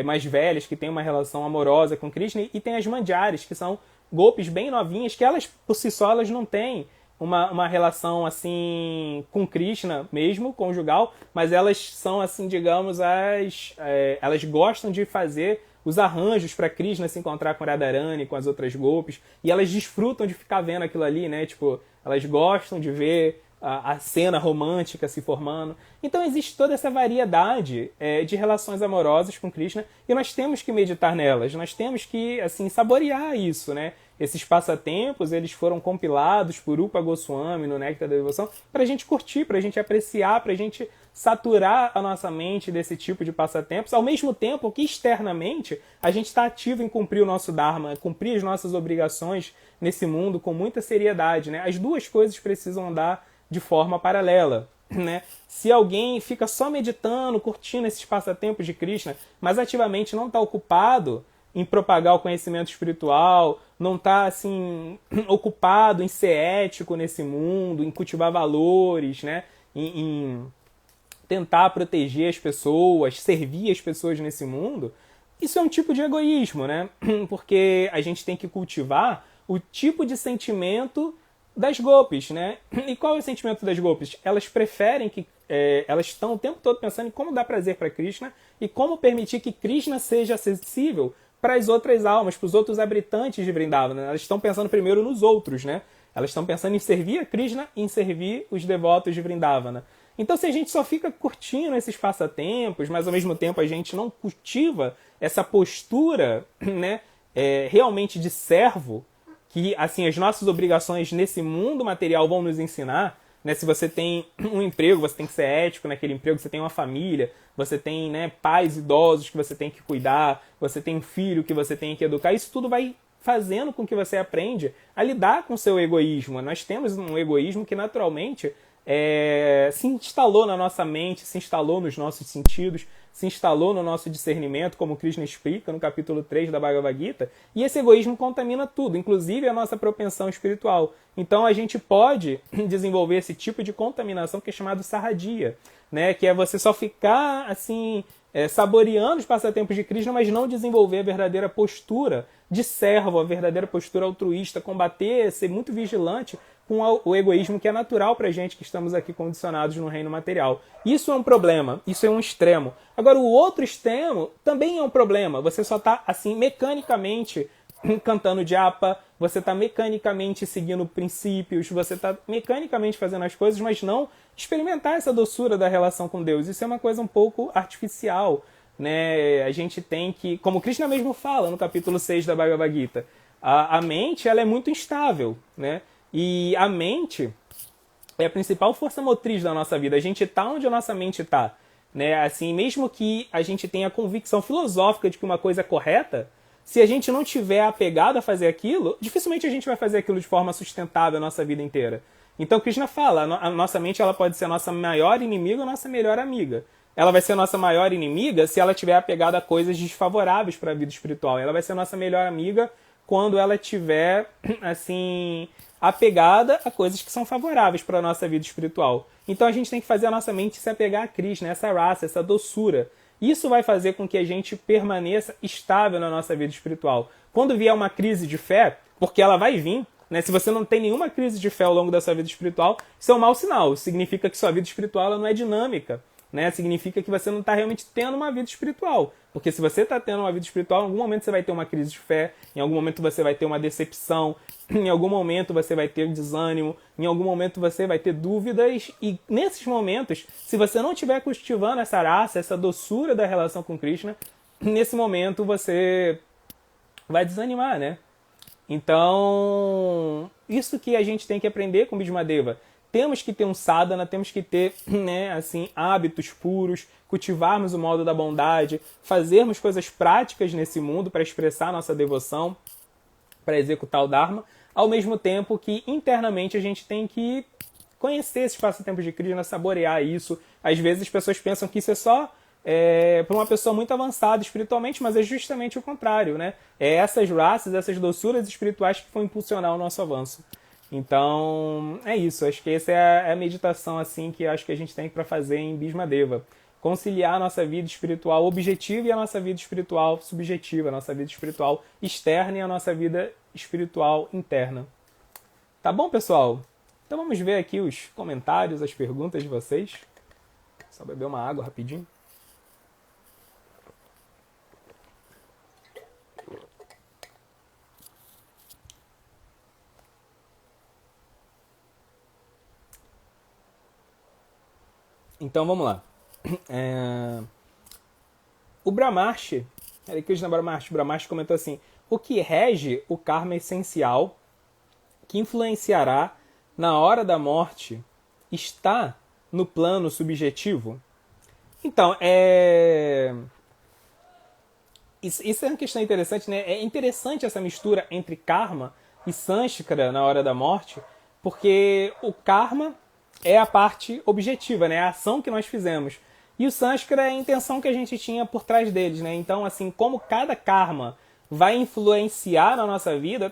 A: mais velhas, que têm uma relação amorosa com Krishna, e tem as Mandjaris, que são gopis bem novinhas, que elas, por si só, elas não têm uma relação, assim, com Krishna mesmo, conjugal, mas elas são, assim, digamos, elas gostam de fazer os arranjos para Krishna se encontrar com Radharani, com as outras gopis, e elas desfrutam de ficar vendo aquilo ali, né? Tipo, elas gostam de ver a cena romântica se formando. Então existe toda essa variedade de relações amorosas com Krishna e nós temos que meditar nelas, nós temos que assim saborear isso, né? Esses passatempos, eles foram compilados por Rupa Goswami no Néctar da Devoção para a gente curtir, para a gente apreciar, para a gente saturar a nossa mente desse tipo de passatempos, ao mesmo tempo que externamente a gente está ativo em cumprir o nosso Dharma, cumprir as nossas obrigações nesse mundo com muita seriedade, né? As duas coisas precisam andar de forma paralela, né? Se alguém fica só meditando, curtindo esses passatempos de Krishna, mas ativamente não está ocupado em propagar o conhecimento espiritual, não está assim ocupado em ser ético nesse mundo, em cultivar valores, né? em tentar proteger as pessoas, servir as pessoas nesse mundo, isso é um tipo de egoísmo, né? Porque a gente tem que cultivar o tipo de sentimento das golpes, né? E qual é o sentimento das golpes? Elas preferem que... elas estão o tempo todo pensando em como dar prazer para Krishna e como permitir que Krishna seja acessível para as outras almas, para os outros habitantes de Vrindavana. Elas estão pensando primeiro nos outros, né? Elas estão pensando em servir a Krishna e em servir os devotos de Vrindavana. Então, se a gente só fica curtindo esses passatempos, mas ao mesmo tempo a gente não cultiva essa postura, né, realmente de servo, que assim as nossas obrigações nesse mundo material vão nos ensinar, né? Se você tem um emprego, você tem que ser ético naquele emprego, você tem uma família, você tem, né, pais idosos que você tem que cuidar, você tem um filho que você tem que educar, isso tudo vai fazendo com que você aprenda a lidar com o seu egoísmo. Nós temos um egoísmo que naturalmente se instalou na nossa mente, se instalou nos nossos sentidos, se instalou no nosso discernimento, como Krishna explica no capítulo 3 da Bhagavad Gita, e esse egoísmo contamina tudo, inclusive a nossa propensão espiritual. Então a gente pode desenvolver esse tipo de contaminação que é chamado sarradia, né? Que é você só ficar assim saboreando os passatempos de Krishna, mas não desenvolver a verdadeira postura de servo, a verdadeira postura altruísta, combater, ser muito vigilante com o egoísmo que é natural para a gente que estamos aqui condicionados no reino material. Isso é um problema, isso é um extremo. Agora, o outro extremo também é um problema. Você só está, assim, mecanicamente cantando japa, você está mecanicamente seguindo princípios, você está mecanicamente fazendo as coisas, mas não experimentar essa doçura da relação com Deus. Isso é uma coisa um pouco artificial, né? A gente tem que, como Krishna mesmo fala no capítulo 6 da Bhagavad Gita, a mente ela é muito instável, né? E a mente é a principal força motriz da nossa vida. A gente está onde a nossa mente está, né? Assim, mesmo que a gente tenha a convicção filosófica de que uma coisa é correta, se a gente não tiver apegado a fazer aquilo, dificilmente a gente vai fazer aquilo de forma sustentável a nossa vida inteira. Então Krishna fala, a nossa mente ela pode ser a nossa maior inimiga ou a nossa melhor amiga. Ela vai ser a nossa maior inimiga se ela estiver apegada a coisas desfavoráveis para a vida espiritual. Ela vai ser a nossa melhor amiga quando ela estiver, assim, apegada a coisas que são favoráveis para a nossa vida espiritual. Então a gente tem que fazer a nossa mente se apegar a Krishna, essa raça, essa doçura. Isso vai fazer com que a gente permaneça estável na nossa vida espiritual. Quando vier uma crise de fé, porque ela vai vir, né? Se você não tem nenhuma crise de fé ao longo da sua vida espiritual, isso é um mau sinal. Significa que sua vida espiritual ela não é dinâmica, né? Significa que você não está realmente tendo uma vida espiritual. Porque se você está tendo uma vida espiritual, em algum momento você vai ter uma crise de fé, em algum momento você vai ter uma decepção, em algum momento você vai ter desânimo, em algum momento você vai ter dúvidas, e nesses momentos, se você não estiver cultivando essa raça, essa doçura da relação com Krishna, nesse momento você vai desanimar, né? Então, isso que a gente tem que aprender com Bhishmadeva. Temos que ter um sadhana, temos que ter, né, assim, hábitos puros, cultivarmos o modo da bondade, fazermos coisas práticas nesse mundo para expressar nossa devoção, para executar o Dharma, ao mesmo tempo que internamente a gente tem que conhecer esses passatempos de Krishna, saborear isso. Às vezes as pessoas pensam que isso é só para uma pessoa muito avançada espiritualmente, mas é justamente o contrário, né? É essas raças, essas doçuras espirituais que vão impulsionar o nosso avanço. Então, é isso. Acho que essa é a meditação assim que acho que a gente tem para fazer em Bhishmadeva. Conciliar a nossa vida espiritual objetiva e a nossa vida espiritual subjetiva, a nossa vida espiritual externa e a nossa vida espiritual interna. Tá bom, pessoal? Então vamos ver aqui os comentários, as perguntas de vocês. Só beber uma água rapidinho. Então vamos lá. O Brahmarshi, Hare Krishna Brahmarshi comentou assim: o que rege o karma essencial que influenciará na hora da morte está no plano subjetivo? Então, isso é uma questão interessante, né? É interessante essa mistura entre karma e sanskara na hora da morte, porque o karma é a parte objetiva, né? É a ação que nós fizemos. E o sanskara é a intenção que a gente tinha por trás deles, né? Então, assim, como cada karma vai influenciar na nossa vida,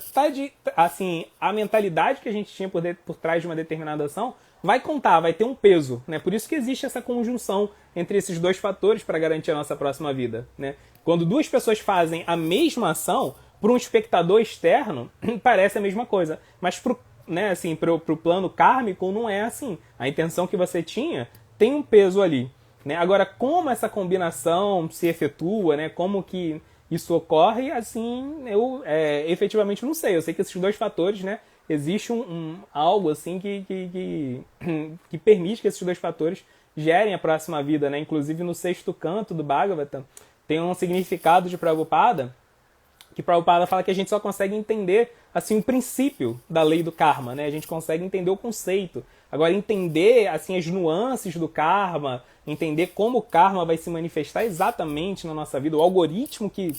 A: assim, a mentalidade que a gente tinha por trás de uma determinada ação vai contar, vai ter um peso, né? Por isso que existe essa conjunção entre esses dois fatores para garantir a nossa próxima vida, né? Quando duas pessoas fazem a mesma ação, para um espectador externo, parece a mesma coisa. Mas né, assim, pro plano kármico não é assim. A intenção que você tinha tem um peso ali, né? Agora, como essa combinação se efetua, né? Como que isso ocorre, assim, eu efetivamente não sei. Eu sei que esses dois fatores, né? Existe algo assim que permite que esses dois fatores gerem a próxima vida, né? Inclusive no sexto canto do Bhagavatam tem um significado de Prabhupada, que Prabhupada fala que a gente só consegue entender assim o princípio da lei do karma, né? A gente consegue entender o conceito. Agora, entender assim as nuances do karma, entender como o karma vai se manifestar exatamente na nossa vida, o algoritmo que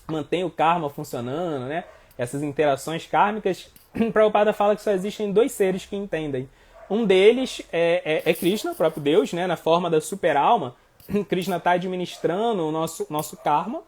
A: mantém o karma funcionando, né? Essas interações kármicas, Prabhupada fala que só existem dois seres que entendem. Um deles é Krishna, o próprio Deus, né? Na forma da super-alma. Krishna está administrando o nosso karma.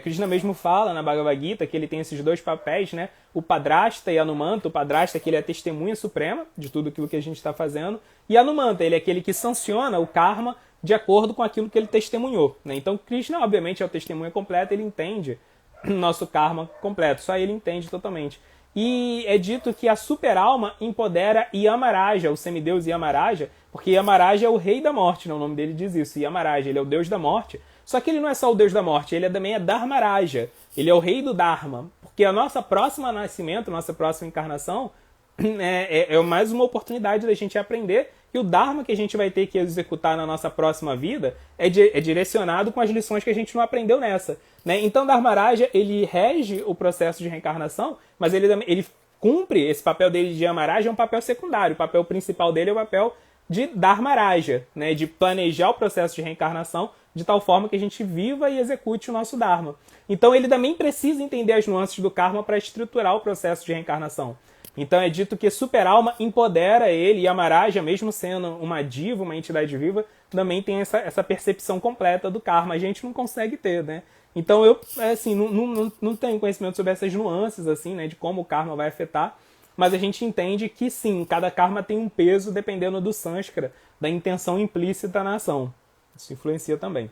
A: Krishna mesmo fala na Bhagavad Gita que ele tem esses dois papéis, né? O Padrasta e Anumanta. O Padrasta, que ele é a testemunha suprema de tudo aquilo que a gente está fazendo. E Anumanta, ele é aquele que sanciona o karma de acordo com aquilo que ele testemunhou, né? Então Krishna, obviamente, é o testemunha completo, ele entende o nosso karma completo. Só ele entende totalmente. E é dito que a super-alma empodera Yamaraja, o semideus Yamaraja, porque Yamaraja é o rei da morte, né? O nome dele diz isso. Yamaraja, ele é o deus da morte. Só que ele não é só o deus da morte, ele também é Dharmaraja. Ele é o rei do Dharma. Porque a nossa próxima nascimento, nossa próxima encarnação, é mais uma oportunidade da gente aprender que o Dharma que a gente vai ter que executar na nossa próxima vida é direcionado com as lições que a gente não aprendeu nessa, né? Então, Dharmaraja, ele rege o processo de reencarnação, mas ele cumpre esse papel dele de Yamaraja, é um papel secundário. O papel principal dele é o papel de Dharmaraja, né? De planejar o processo de reencarnação de tal forma que a gente viva e execute o nosso Dharma. Então, ele também precisa entender as nuances do karma para estruturar o processo de reencarnação. Então é dito que super-alma empodera ele, e Yamaraja, mesmo sendo uma diva, uma entidade viva, também tem essa percepção completa do karma. A gente não consegue ter, né? Então eu assim, não tenho conhecimento sobre essas nuances, assim, né, de como o karma vai afetar, mas a gente entende que sim, cada karma tem um peso dependendo do sânskara, da intenção implícita na ação. Isso influencia também.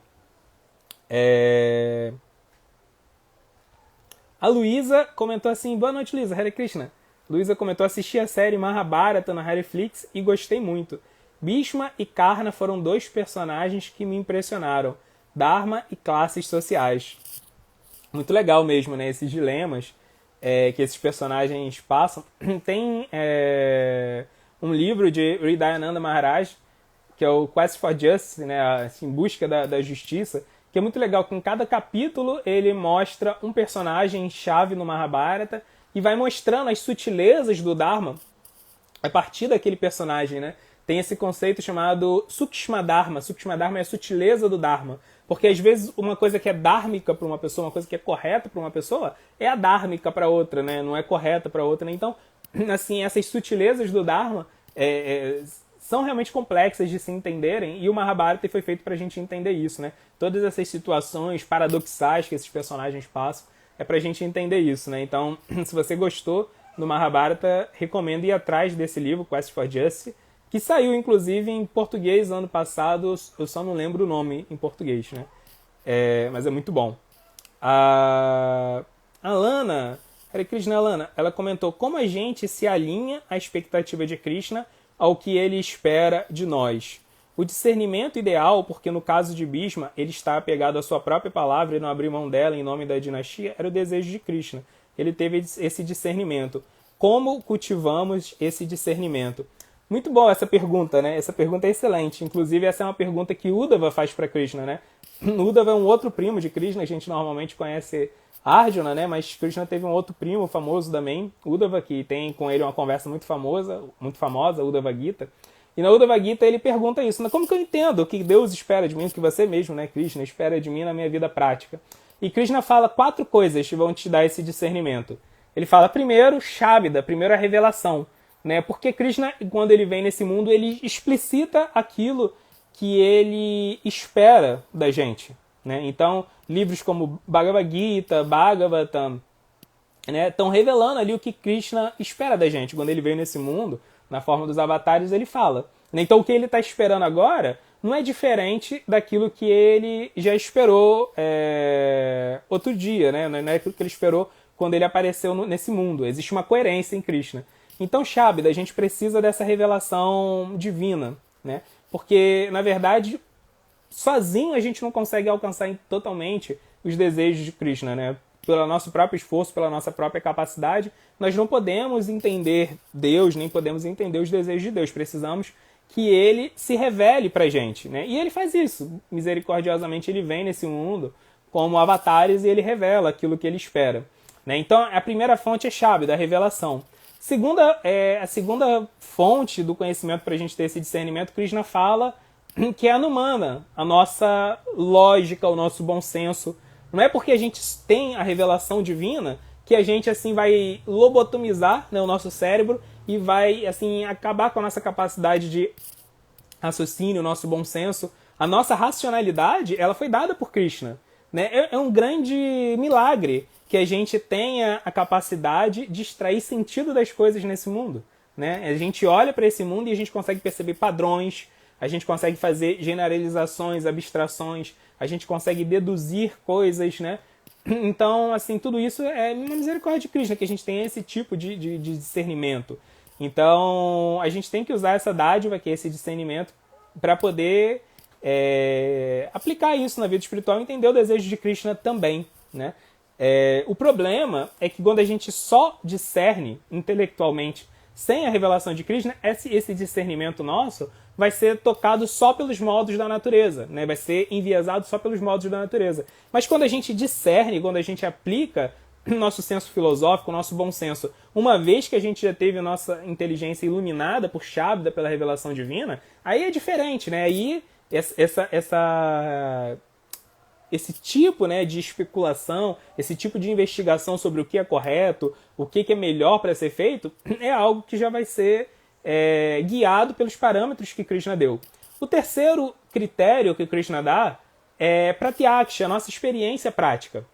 A: A Luísa comentou assim: boa noite, Luísa, Hare Krishna. Luísa comentou: assisti a série Mahabharata na Netflix e gostei muito. Bhishma e Karna foram dois personagens que me impressionaram. Dharma e classes sociais. Muito legal mesmo, né? Esses dilemas que esses personagens passam. Tem um livro de Hridayananda Maharaj, que é o Quest for Justice, né? Assim, em busca da justiça, que é muito legal. Com cada capítulo ele mostra um personagem-chave no Mahabharata e vai mostrando as sutilezas do Dharma a partir daquele personagem, né? Tem esse conceito chamado Sukshma Dharma. Sukshma Dharma é a sutileza do Dharma. Porque às vezes uma coisa que é dharmica para uma pessoa, uma coisa que é correta para uma pessoa, é adármica para outra, né? Não é correta para outra, né? Então, assim, essas sutilezas do Dharma são realmente complexas de se entenderem, e o Mahabharata foi feito para a gente entender isso, né? Todas essas situações paradoxais que esses personagens passam, é pra gente entender isso, né? Então, se você gostou do Mahabharata, recomendo ir atrás desse livro, Quest for Justice, que saiu, inclusive, em português ano passado, eu só não lembro o nome em português, né? Mas é muito bom. A Lana, Hare Krishna Lana, ela comentou: como a gente se alinha à expectativa de Krishna ao que ele espera de nós. O discernimento ideal, porque no caso de Bhishma, ele está apegado à sua própria palavra e não abriu mão dela em nome da dinastia, era o desejo de Krishna. Ele teve esse discernimento. Como cultivamos esse discernimento? Muito boa essa pergunta, né? Essa pergunta é excelente. Inclusive, essa é uma pergunta que Uddhava faz para Krishna, né? Uddhava é um outro primo de Krishna, a gente normalmente conhece Arjuna, né? Mas Krishna teve um outro primo famoso também, Uddhava, que tem com ele uma conversa muito famosa, Uddhava Gita. E na Uddhava Gita ele pergunta isso: como que eu entendo o que Deus espera de mim, o que você mesmo, né, Krishna, espera de mim na minha vida prática? E Krishna fala 4 coisas que vão te dar esse discernimento. Ele fala, primeiro, Shabda, primeiro a revelação, né? Porque Krishna, quando ele vem nesse mundo, ele explicita aquilo que ele espera da gente, né? Então, livros como Bhagavad Gita, Bhagavatam, né, estão revelando ali o que Krishna espera da gente. Quando ele veio nesse mundo, na forma dos avatares, ele fala. Então o que ele está esperando agora não é diferente daquilo que ele já esperou outro dia, né? Não é aquilo que ele esperou quando ele apareceu nesse mundo. Existe uma coerência em Krishna. Então, Shabda, a gente precisa dessa revelação divina, né? Porque, na verdade, sozinho a gente não consegue alcançar totalmente os desejos de Krishna, né? Pelo nosso próprio esforço, pela nossa própria capacidade, nós não podemos entender Deus, nem podemos entender os desejos de Deus. Precisamos que ele se revele pra gente, né? E ele faz isso. Misericordiosamente ele vem nesse mundo como avatares e ele revela aquilo que ele espera, né? Então a primeira fonte é Shabda, a revelação. A segunda fonte do conhecimento para a gente ter esse discernimento, Krishna fala que é Anumana, a nossa lógica, o nosso bom senso. Não é porque a gente tem a revelação divina que a gente assim vai lobotomizar, né, o nosso cérebro e vai assim acabar com a nossa capacidade de raciocínio, o nosso bom senso. A nossa racionalidade, ela foi dada por Krishna, né? É um grande milagre que a gente tenha a capacidade de extrair sentido das coisas nesse mundo, né? A gente olha para esse mundo e a gente consegue perceber padrões, a gente consegue fazer generalizações, abstrações, a gente consegue deduzir coisas, né? Então, assim, tudo isso é uma misericórdia de Krishna, que a gente tem esse tipo de discernimento. Então, a gente tem que usar essa dádiva, que é esse discernimento, para poder aplicar isso na vida espiritual e entender o desejo de Krishna também, né? O problema é que quando a gente só discerne intelectualmente sem a revelação de Krishna, esse discernimento nosso vai ser tocado só pelos modos da natureza, né? Vai ser enviesado só pelos modos da natureza. Mas quando a gente discerne, quando a gente aplica o nosso senso filosófico, o nosso bom senso, uma vez que a gente já teve a nossa inteligência iluminada por Shabda, pela revelação divina, aí é diferente, né? Aí esse tipo, né, de especulação, esse tipo de investigação sobre o que é correto, o que é melhor para ser feito, é algo que já vai ser guiado pelos parâmetros que Krishna deu. O terceiro critério que Krishna dá é pratyaksha, a nossa experiência prática,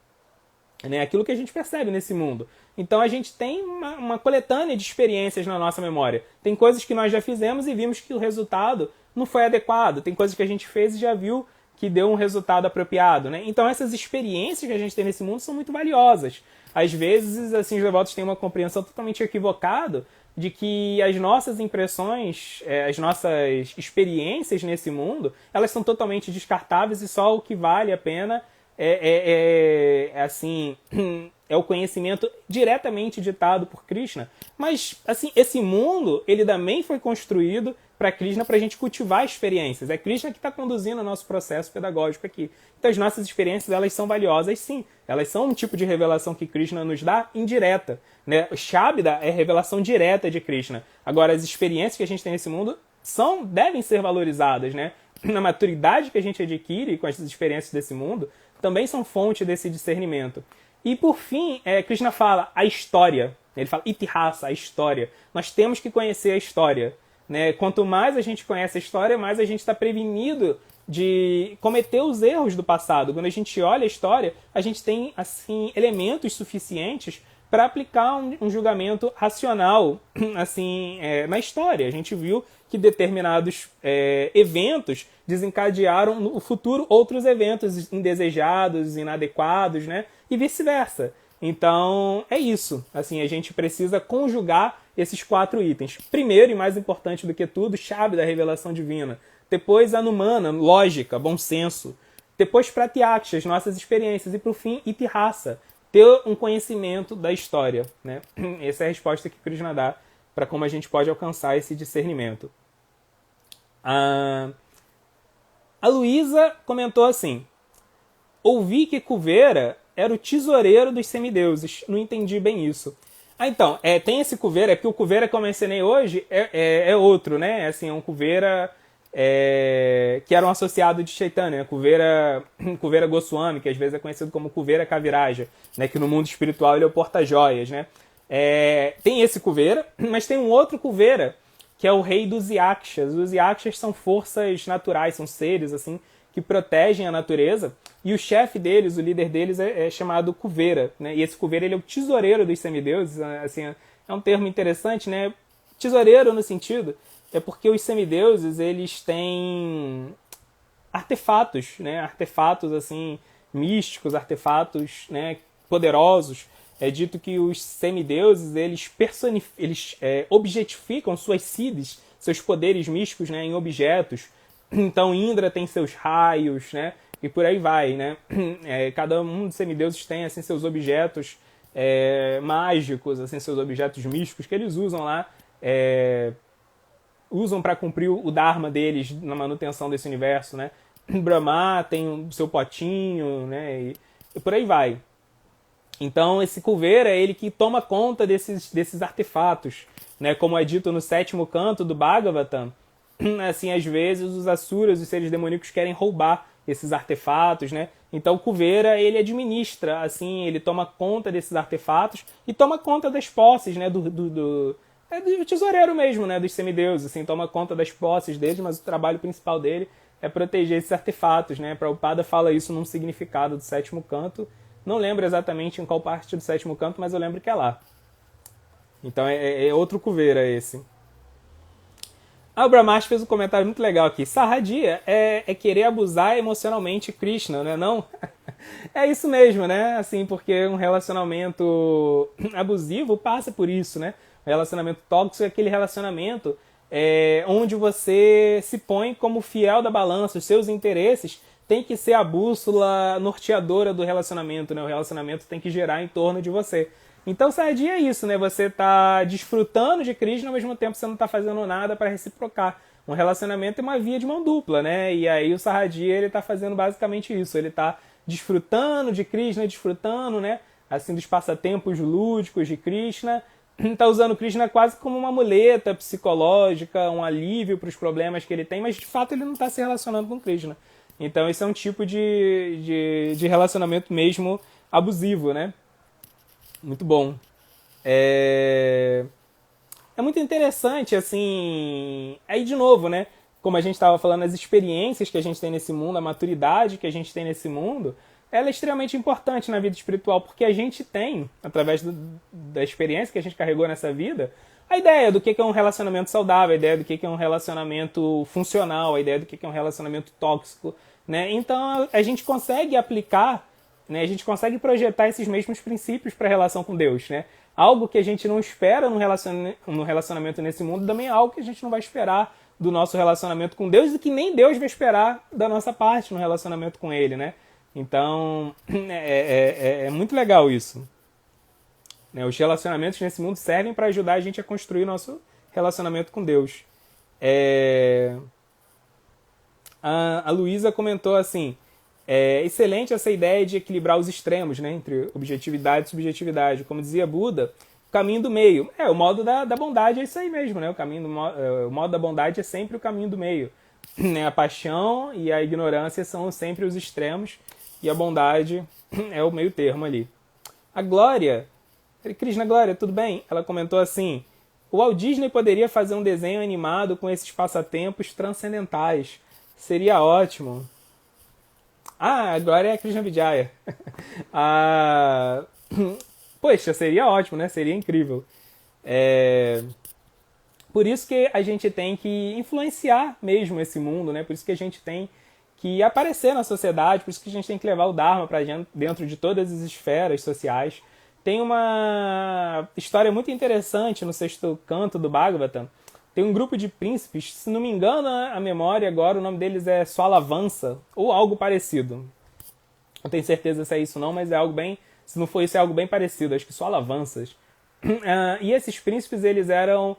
A: né, aquilo que a gente percebe nesse mundo. Então a gente tem uma coletânea de experiências na nossa memória. Tem coisas que nós já fizemos e vimos que o resultado não foi adequado. Tem coisas que a gente fez e já viu que deu um resultado apropriado, né? Então essas experiências que a gente tem nesse mundo são muito valiosas. Às vezes, assim, os devotos têm uma compreensão totalmente equivocada de que as nossas impressões, as nossas experiências nesse mundo, elas são totalmente descartáveis e só o que vale a pena assim, é o conhecimento diretamente ditado por Krishna. Mas, assim, esse mundo, ele também foi construído para Krishna, para a gente cultivar experiências. É Krishna que está conduzindo o nosso processo pedagógico aqui. Então as nossas experiências, elas são valiosas sim. Elas são um tipo de revelação que Krishna nos dá indireta, né? O Shabda é revelação direta de Krishna. Agora, as experiências que a gente tem nesse mundo devem ser valorizadas, né? Na maturidade que a gente adquire com as experiências desse mundo, também são fonte desse discernimento. E por fim, Krishna fala a história. Ele fala itihasa, a história. Nós temos que conhecer a história, né? Quanto mais a gente conhece a história, mais a gente está prevenido de cometer os erros do passado. Quando a gente olha a história, a gente tem assim elementos suficientes para aplicar um julgamento racional assim, na história. A gente viu que determinados eventos desencadearam no futuro outros eventos indesejados, inadequados, né? E vice-versa. Então, é isso. Assim, a gente precisa conjugar esses 4 itens. Primeiro, e mais importante do que tudo, Shabda, a revelação divina. Depois, Anumana, lógica, bom senso. Depois, Pratyaksha, as nossas experiências. E, por fim, Itihasa, ter um conhecimento da história, né? Essa é a resposta que Krishna dá para como a gente pode alcançar esse discernimento. A Luísa comentou assim: ouvi que Kuvera era o tesoureiro dos semideuses. Não entendi bem isso. Então, tem esse Kuvera, porque o Kuvera que eu mencionei hoje é outro, né? Assim, é um Kuvera que era um associado de Chaitanya, né? Kuvera Goswami, que às vezes é conhecido como Kuvera Kaviraja, né? Que no mundo espiritual ele é o porta-joias, né? Tem esse Kuvera, mas tem um outro Kuvera, que é o rei dos Yakshas. Os Yakshas são forças naturais, são seres assim que protegem a natureza, e o chefe deles, o líder deles, é chamado Kuvera, né? E esse Kuvera, ele é o tesoureiro dos semideuses. Assim, é um termo interessante, né? Tesoureiro no sentido é porque os semideuses, eles têm artefatos, né? Artefatos assim místicos, artefatos, né, poderosos. É dito que os semideuses, eles objetificam suas seeds, seus poderes místicos, né, em objetos. Então Indra tem seus raios, né, e por aí vai, né? Cada um dos semideuses tem assim seus objetos mágicos, assim seus objetos místicos que eles usam lá, usam para cumprir o dharma deles na manutenção desse universo, né? Brahma tem o seu potinho, né? E por aí vai. Então esse Kuvera é ele que toma conta desses artefatos, né? Como é dito no 7º canto do Bhagavatam, assim, às vezes os asuras, os seres demoníacos querem roubar esses artefatos, né? Então o Kuvera, ele administra, assim, ele toma conta desses artefatos e toma conta das posses, né? Do tesoureiro mesmo, né? Dos semideuses, assim, toma conta das posses deles, mas o trabalho principal dele é proteger esses artefatos, né? Prabhupada fala isso num significado do 7º canto. Não lembro exatamente em qual parte do 7º canto, mas eu lembro que é lá. Então é outro Kuvera esse. O Brahmash fez um comentário muito legal aqui. Sarradia é querer abusar emocionalmente Krishna, né? Não? É isso mesmo, né? Assim, porque um relacionamento abusivo passa por isso, né? O relacionamento tóxico é aquele relacionamento onde você se põe como fiel da balança, os seus interesses tem que ser a bússola norteadora do relacionamento, né? O relacionamento tem que girar em torno de você. Então, sarradia é isso, né? Você está desfrutando de Krishna, ao mesmo tempo você não está fazendo nada para reciprocar. Um relacionamento é uma via de mão dupla, né? E aí o sarradia, ele está fazendo basicamente isso. Ele está desfrutando de Krishna, desfrutando, né? Assim, dos passatempos lúdicos de Krishna. Está usando Krishna quase como uma muleta psicológica, um alívio para os problemas que ele tem, mas de fato ele não está se relacionando com Krishna. Então esse é um tipo de relacionamento mesmo abusivo, né? Muito bom. É muito interessante, assim... Aí, de novo, né? Como a gente estava falando, as experiências que a gente tem nesse mundo, a maturidade que a gente tem nesse mundo, ela é extremamente importante na vida espiritual, porque a gente tem, através da experiência que a gente carregou nessa vida, a ideia do que é um relacionamento saudável, a ideia do que é um relacionamento funcional, a ideia do que é um relacionamento tóxico, né? Então, a gente consegue aplicar, né? A gente consegue projetar esses mesmos princípios para a relação com Deus, né? Algo que a gente não espera no relacionamento nesse mundo também é algo que a gente não vai esperar do nosso relacionamento com Deus e que nem Deus vai esperar da nossa parte no relacionamento com Ele, né? Então, é muito legal isso. Os relacionamentos nesse mundo servem para ajudar a gente a construir o nosso relacionamento com Deus. A Luísa comentou assim, excelente essa ideia de equilibrar os extremos, né, entre objetividade e subjetividade. Como dizia Buda, o caminho do meio. O modo da bondade é isso aí mesmo, né? O modo da bondade é sempre o caminho do meio. A paixão e a ignorância são sempre os extremos e a bondade é o meio termo ali. A Glória, Krishna Glória, tudo bem? Ela comentou assim, o Walt Disney poderia fazer um desenho animado com esses passatempos transcendentais. Seria ótimo. Agora é a Krishna Vijaya. Poxa, seria ótimo, né? Seria incrível. Por isso que a gente tem que influenciar mesmo esse mundo, né? Por isso que a gente tem que aparecer na sociedade, por isso que a gente tem que levar o Dharma para dentro de todas as esferas sociais. Tem uma história muito interessante no 6º canto do Bhagavatam. Tem um grupo de príncipes, se não me engano a memória agora, o nome deles é Swalavansa, ou algo parecido. Não tenho certeza se é isso não, mas é algo bem... Se não for isso, é algo bem parecido, acho que Swalavansas. E esses príncipes, eles eram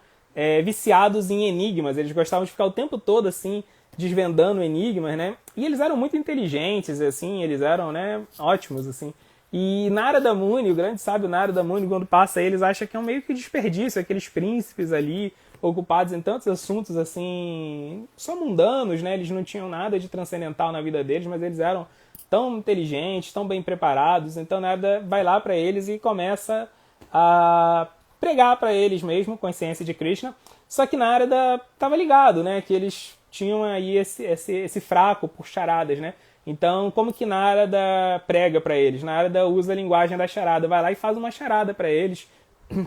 A: viciados em enigmas, eles gostavam de ficar o tempo todo, assim, desvendando enigmas, né? E eles eram muito inteligentes, assim, eles eram, né, ótimos, assim. E Narada Muni, o grande sábio Narada Muni, quando passa eles, acha que é um meio que desperdício, aqueles príncipes ali, ocupados em tantos assuntos, assim, só mundanos, né? Eles não tinham nada de transcendental na vida deles, mas eles eram tão inteligentes, tão bem preparados. Então Narada vai lá para eles e começa a pregar para eles mesmo, consciência de Krishna. Só que Narada estava ligado, né? Que eles tinham aí esse fraco por charadas, né? Então, como que Narada prega para eles? Narada usa a linguagem da charada, vai lá e faz uma charada para eles.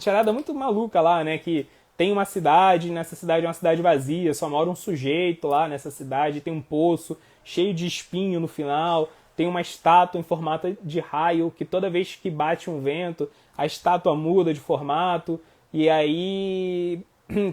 A: Charada muito maluca lá, né? Que tem uma cidade, nessa cidade é uma cidade vazia, só mora um sujeito lá nessa cidade, tem um poço cheio de espinho no final, tem uma estátua em formato de raio, que toda vez que bate um vento, a estátua muda de formato, e aí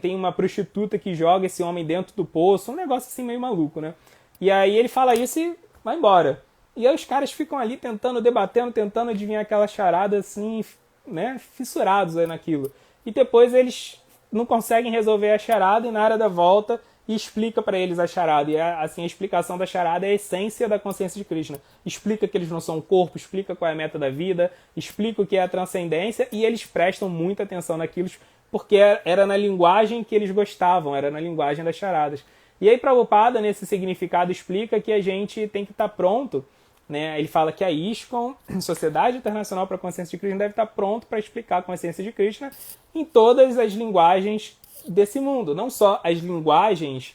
A: tem uma prostituta que joga esse homem dentro do poço, um negócio assim meio maluco, né? E aí ele fala isso e vai embora. E aí os caras ficam ali tentando, debatendo, tentando adivinhar aquela charada assim, né, fissurados aí naquilo. E depois eles não conseguem resolver a charada e Narada volta e explica para eles a charada. E assim, a explicação da charada é a essência da consciência de Krishna. Explica que eles não são um corpo, explica qual é a meta da vida, explica o que é a transcendência, e eles prestam muita atenção naquilo porque era na linguagem que eles gostavam, era na linguagem das charadas. E aí Prabhupada, nesse significado, explica que a gente tem que estar pronto, né? Ele fala que a ISKCON, Sociedade Internacional para a Consciência de Krishna, deve estar pronto para explicar a consciência de Krishna em todas as linguagens desse mundo. Não só as linguagens,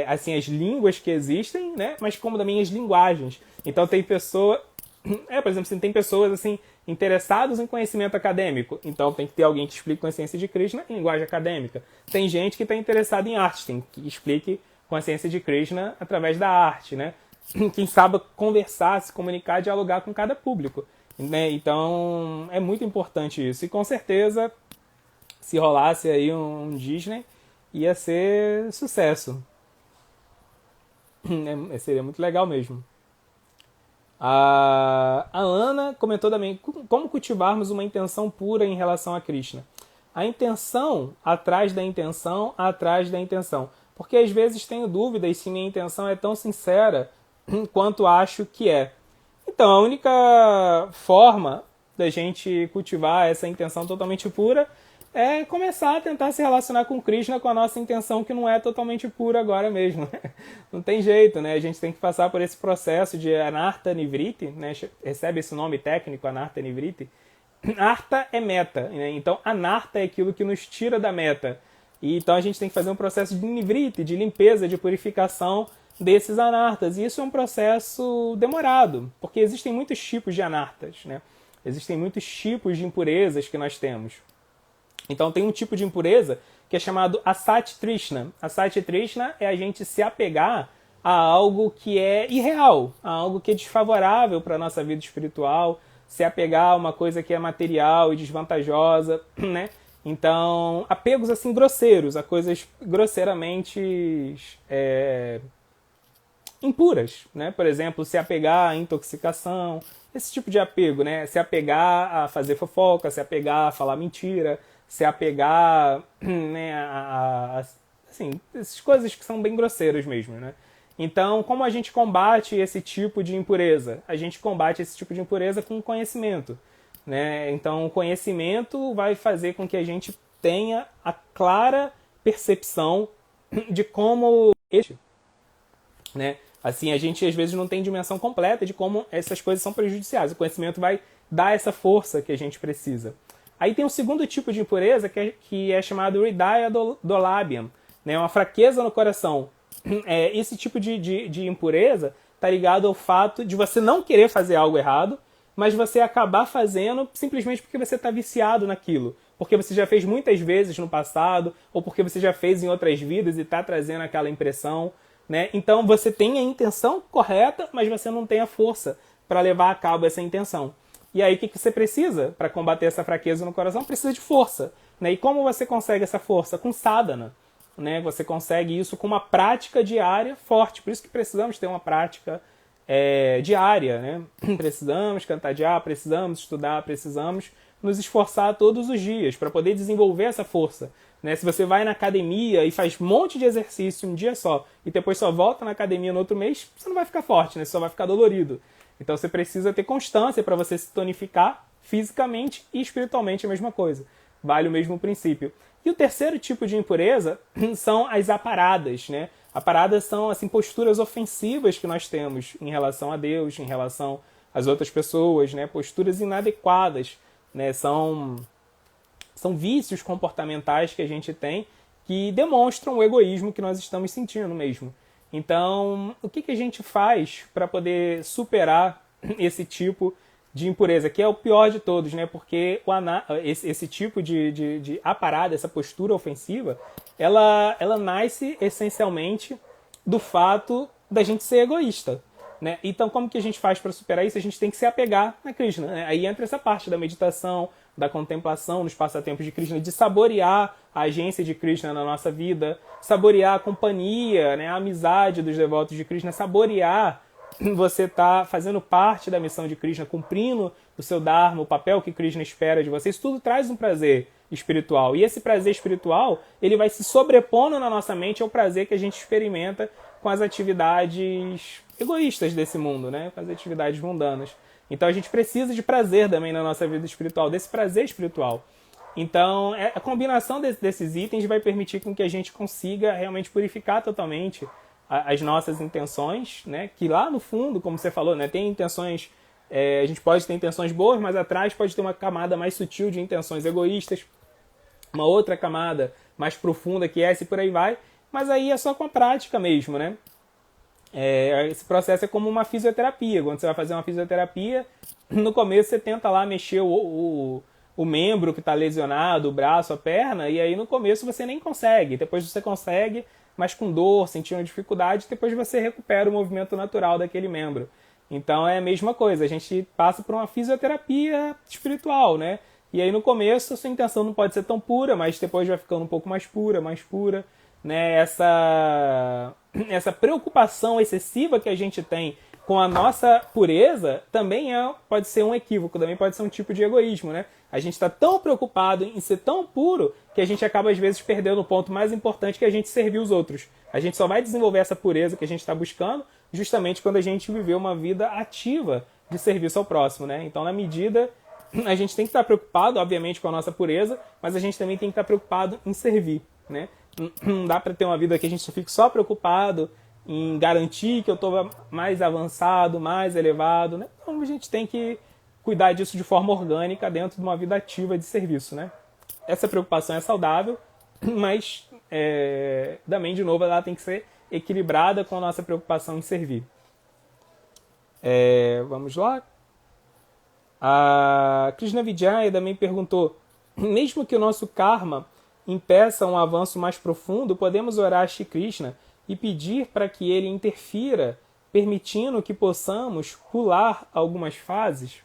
A: assim, as línguas que existem, né? Mas como também as linguagens. Então tem pessoa... por exemplo, assim, tem pessoas assim, interessadas em conhecimento acadêmico. Então tem que ter alguém que explique consciência de Krishna em linguagem acadêmica. Tem gente que está interessada em arte, tem que explique consciência de Krishna através da arte, né? Quem sabe conversar, se comunicar, dialogar com cada público, né? Então é muito importante isso. E com certeza, se rolasse aí um Disney, ia ser sucesso. Seria muito legal mesmo. A Ana comentou também como cultivarmos uma intenção pura em relação a Krishna. A intenção atrás da intenção, atrás da intenção. Porque às vezes tenho dúvidas se minha intenção é tão sincera quanto acho que é. Então a única forma da gente cultivar essa intenção totalmente pura é começar a tentar se relacionar com Krishna com a nossa intenção que não é totalmente pura agora mesmo. Não tem jeito, né? A gente tem que passar por esse processo de Anartha Nivriti, né? Recebe esse nome técnico, Anartha Nivriti. Artha é meta, né? Então Anartha é aquilo que nos tira da meta. E então a gente tem que fazer um processo de Nivriti, de limpeza, de purificação desses anartas. E isso é um processo demorado, porque existem muitos tipos de anartas, né? Existem muitos tipos de impurezas que nós temos. Então tem um tipo de impureza que é chamado Asati Trishna. Asati Trishna é a gente se apegar a algo que é irreal, a algo que é desfavorável para a nossa vida espiritual, se apegar a uma coisa que é material e desvantajosa, né? Então, apegos assim grosseiros, a coisas grosseiramente impuras, né? Por exemplo, se apegar à intoxicação, esse tipo de apego, né? Se apegar a fazer fofoca, se apegar a falar mentira, se apegar, né, assim, essas coisas que são bem grosseiras mesmo, né? Então, como a gente combate esse tipo de impureza? A gente combate esse tipo de impureza com conhecimento, né? Então, o conhecimento vai fazer com que a gente tenha a clara percepção de como né? Assim, a gente às vezes não tem dimensão completa de como essas coisas são prejudiciais. O conhecimento vai dar essa força que a gente precisa. Aí tem um segundo tipo de impureza que é chamado Hridaya Dolabhyam, né? Uma fraqueza no coração. Esse tipo de impureza está ligado ao fato de você não querer fazer algo errado, mas você acabar fazendo simplesmente porque você está viciado naquilo. Porque você já fez muitas vezes no passado, ou porque você já fez em outras vidas e está trazendo aquela impressão, né? Então você tem a intenção correta, mas você não tem a força para levar a cabo essa intenção. E aí o que você precisa para combater essa fraqueza no coração? Precisa de força, né? E como você consegue essa força? Com sadhana, né? Você consegue isso com uma prática diária forte. Por isso que precisamos ter uma prática diária, né? Precisamos cantar japa, precisamos estudar, precisamos nos esforçar todos os dias para poder desenvolver essa força, né? Se você vai na academia e faz um monte de exercício um dia só e depois só volta na academia no outro mês, você não vai ficar forte, né? Você só vai ficar dolorido. Então você precisa ter constância para você se tonificar fisicamente e espiritualmente a mesma coisa. Vale o mesmo princípio. E o terceiro tipo de impureza são as aparadas, né? Aparadas são assim, posturas ofensivas que nós temos em relação a Deus, em relação às outras pessoas, né? Posturas inadequadas, né? São vícios comportamentais que a gente tem que demonstram o egoísmo que nós estamos sentindo mesmo. Então, o que a gente faz para poder superar esse tipo de impureza, que é o pior de todos, né? Porque esse tipo de aparada, essa postura ofensiva, ela nasce essencialmente do fato da gente ser egoísta, né? Então, como que a gente faz para superar isso? A gente tem que se apegar a Krishna, né? Aí entra essa parte da meditação, da contemplação nos passatempos de Krishna, de saborear a agência de Krishna na nossa vida, saborear a companhia, né? A amizade dos devotos de Krishna, saborear você está fazendo parte da missão de Krishna, cumprindo o seu Dharma, o papel que Krishna espera de você. Isso tudo traz um prazer espiritual. E esse prazer espiritual, ele vai se sobrepondo na nossa mente ao prazer que a gente experimenta com as atividades egoístas desse mundo, né? Com as atividades mundanas. Então a gente precisa de prazer também na nossa vida espiritual, desse prazer espiritual. Então a combinação desses itens vai permitir com que a gente consiga realmente purificar totalmente as nossas intenções, né? Que lá no fundo, como você falou, né? Tem intenções, a gente pode ter intenções boas, mas atrás pode ter uma camada mais sutil de intenções egoístas, uma outra camada mais profunda que essa e por aí vai, mas aí é só com a prática mesmo, né? Esse processo é como uma fisioterapia. Quando você vai fazer uma fisioterapia, no começo você tenta lá mexer o membro que está lesionado, o braço, a perna, e aí no começo você nem consegue, depois você consegue, mas com dor, sentindo dificuldade, depois você recupera o movimento natural daquele membro. Então é a mesma coisa, a gente passa por uma fisioterapia espiritual, né? E aí no começo a sua intenção não pode ser tão pura, mas depois vai ficando um pouco mais pura, né? Essa preocupação excessiva que a gente tem com a nossa pureza também pode ser um equívoco, também pode ser um tipo de egoísmo, né? A gente está tão preocupado em ser tão puro que a gente acaba às vezes perdendo o ponto mais importante, que é a gente servir os outros. A gente só vai desenvolver essa pureza que a gente está buscando justamente quando a gente viver uma vida ativa de serviço ao próximo, né? Então, na medida, a gente tem que estar preocupado, obviamente, com a nossa pureza, mas a gente também tem que estar preocupado em servir, né? Não dá para ter uma vida que a gente fique só preocupado em garantir que eu estou mais avançado, mais elevado, né? Então a gente tem que cuidar disso de forma orgânica dentro de uma vida ativa de serviço, né? Essa preocupação é saudável, mas também, de novo, ela tem que ser equilibrada com a nossa preocupação em servir. Vamos lá. A Krishna Vijaya também perguntou: mesmo que o nosso karma impeça um avanço mais profundo, podemos orar a Shri Krishna e pedir para que ele interfira, permitindo que possamos pular algumas fases?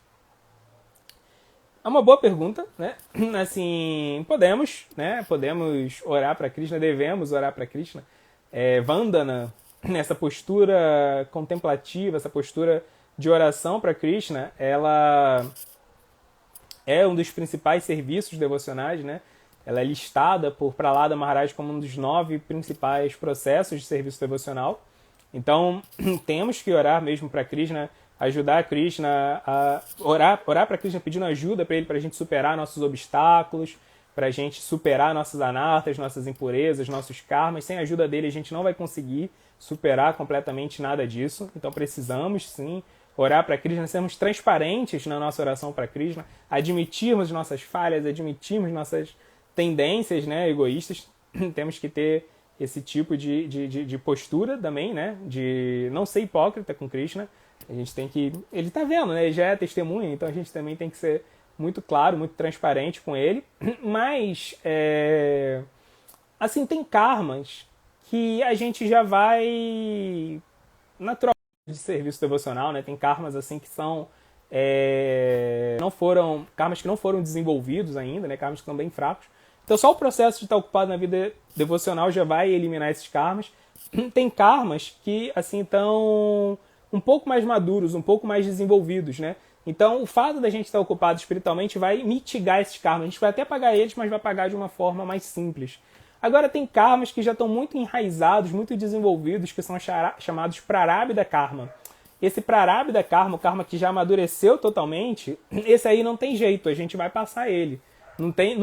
A: É uma boa pergunta, né? Assim, podemos, né? Podemos orar para Krishna, devemos orar para Krishna. Vandana, essa postura contemplativa, essa postura de oração para Krishna, ela é um dos principais serviços devocionais, né? Ela é listada por Prahlada Maharaj como um dos 9 principais processos de serviço devocional. Então, temos que orar mesmo para Krishna, ajudar a Krishna a orar para Krishna pedindo ajuda para ele, para a gente superar nossos obstáculos, para a gente superar nossas anartas, nossas impurezas, nossos karmas. Sem a ajuda dele, a gente não vai conseguir superar completamente nada disso. Então, precisamos, sim, orar para Krishna, sermos transparentes na nossa oração para Krishna, admitirmos nossas falhas, admitirmos nossas tendências, né, egoístas. Temos que ter esse tipo de postura também, né, de não ser hipócrita com Krishna. A gente tem que... Ele está vendo, né, ele já é testemunha, então a gente também tem que ser muito claro, muito transparente com ele. Mas, assim, tem karmas que a gente já vai naturalmente de serviço devocional, né? Tem karmas assim que são karmas que não foram desenvolvidos ainda, né? Karmas que são bem fracos. Então só o processo de estar ocupado na vida devocional já vai eliminar esses karmas. Tem karmas que assim estão um pouco mais maduros, um pouco mais desenvolvidos, né? Então o fato da gente estar ocupado espiritualmente vai mitigar esses karmas. A gente vai até pagar eles, mas vai pagar de uma forma mais simples. Agora tem karmas que já estão muito enraizados, muito desenvolvidos, que são chamados Prarabdha Karma. Esse Prarabdha Karma, o karma que já amadureceu totalmente, esse aí não tem jeito, a gente vai passar ele. Não tem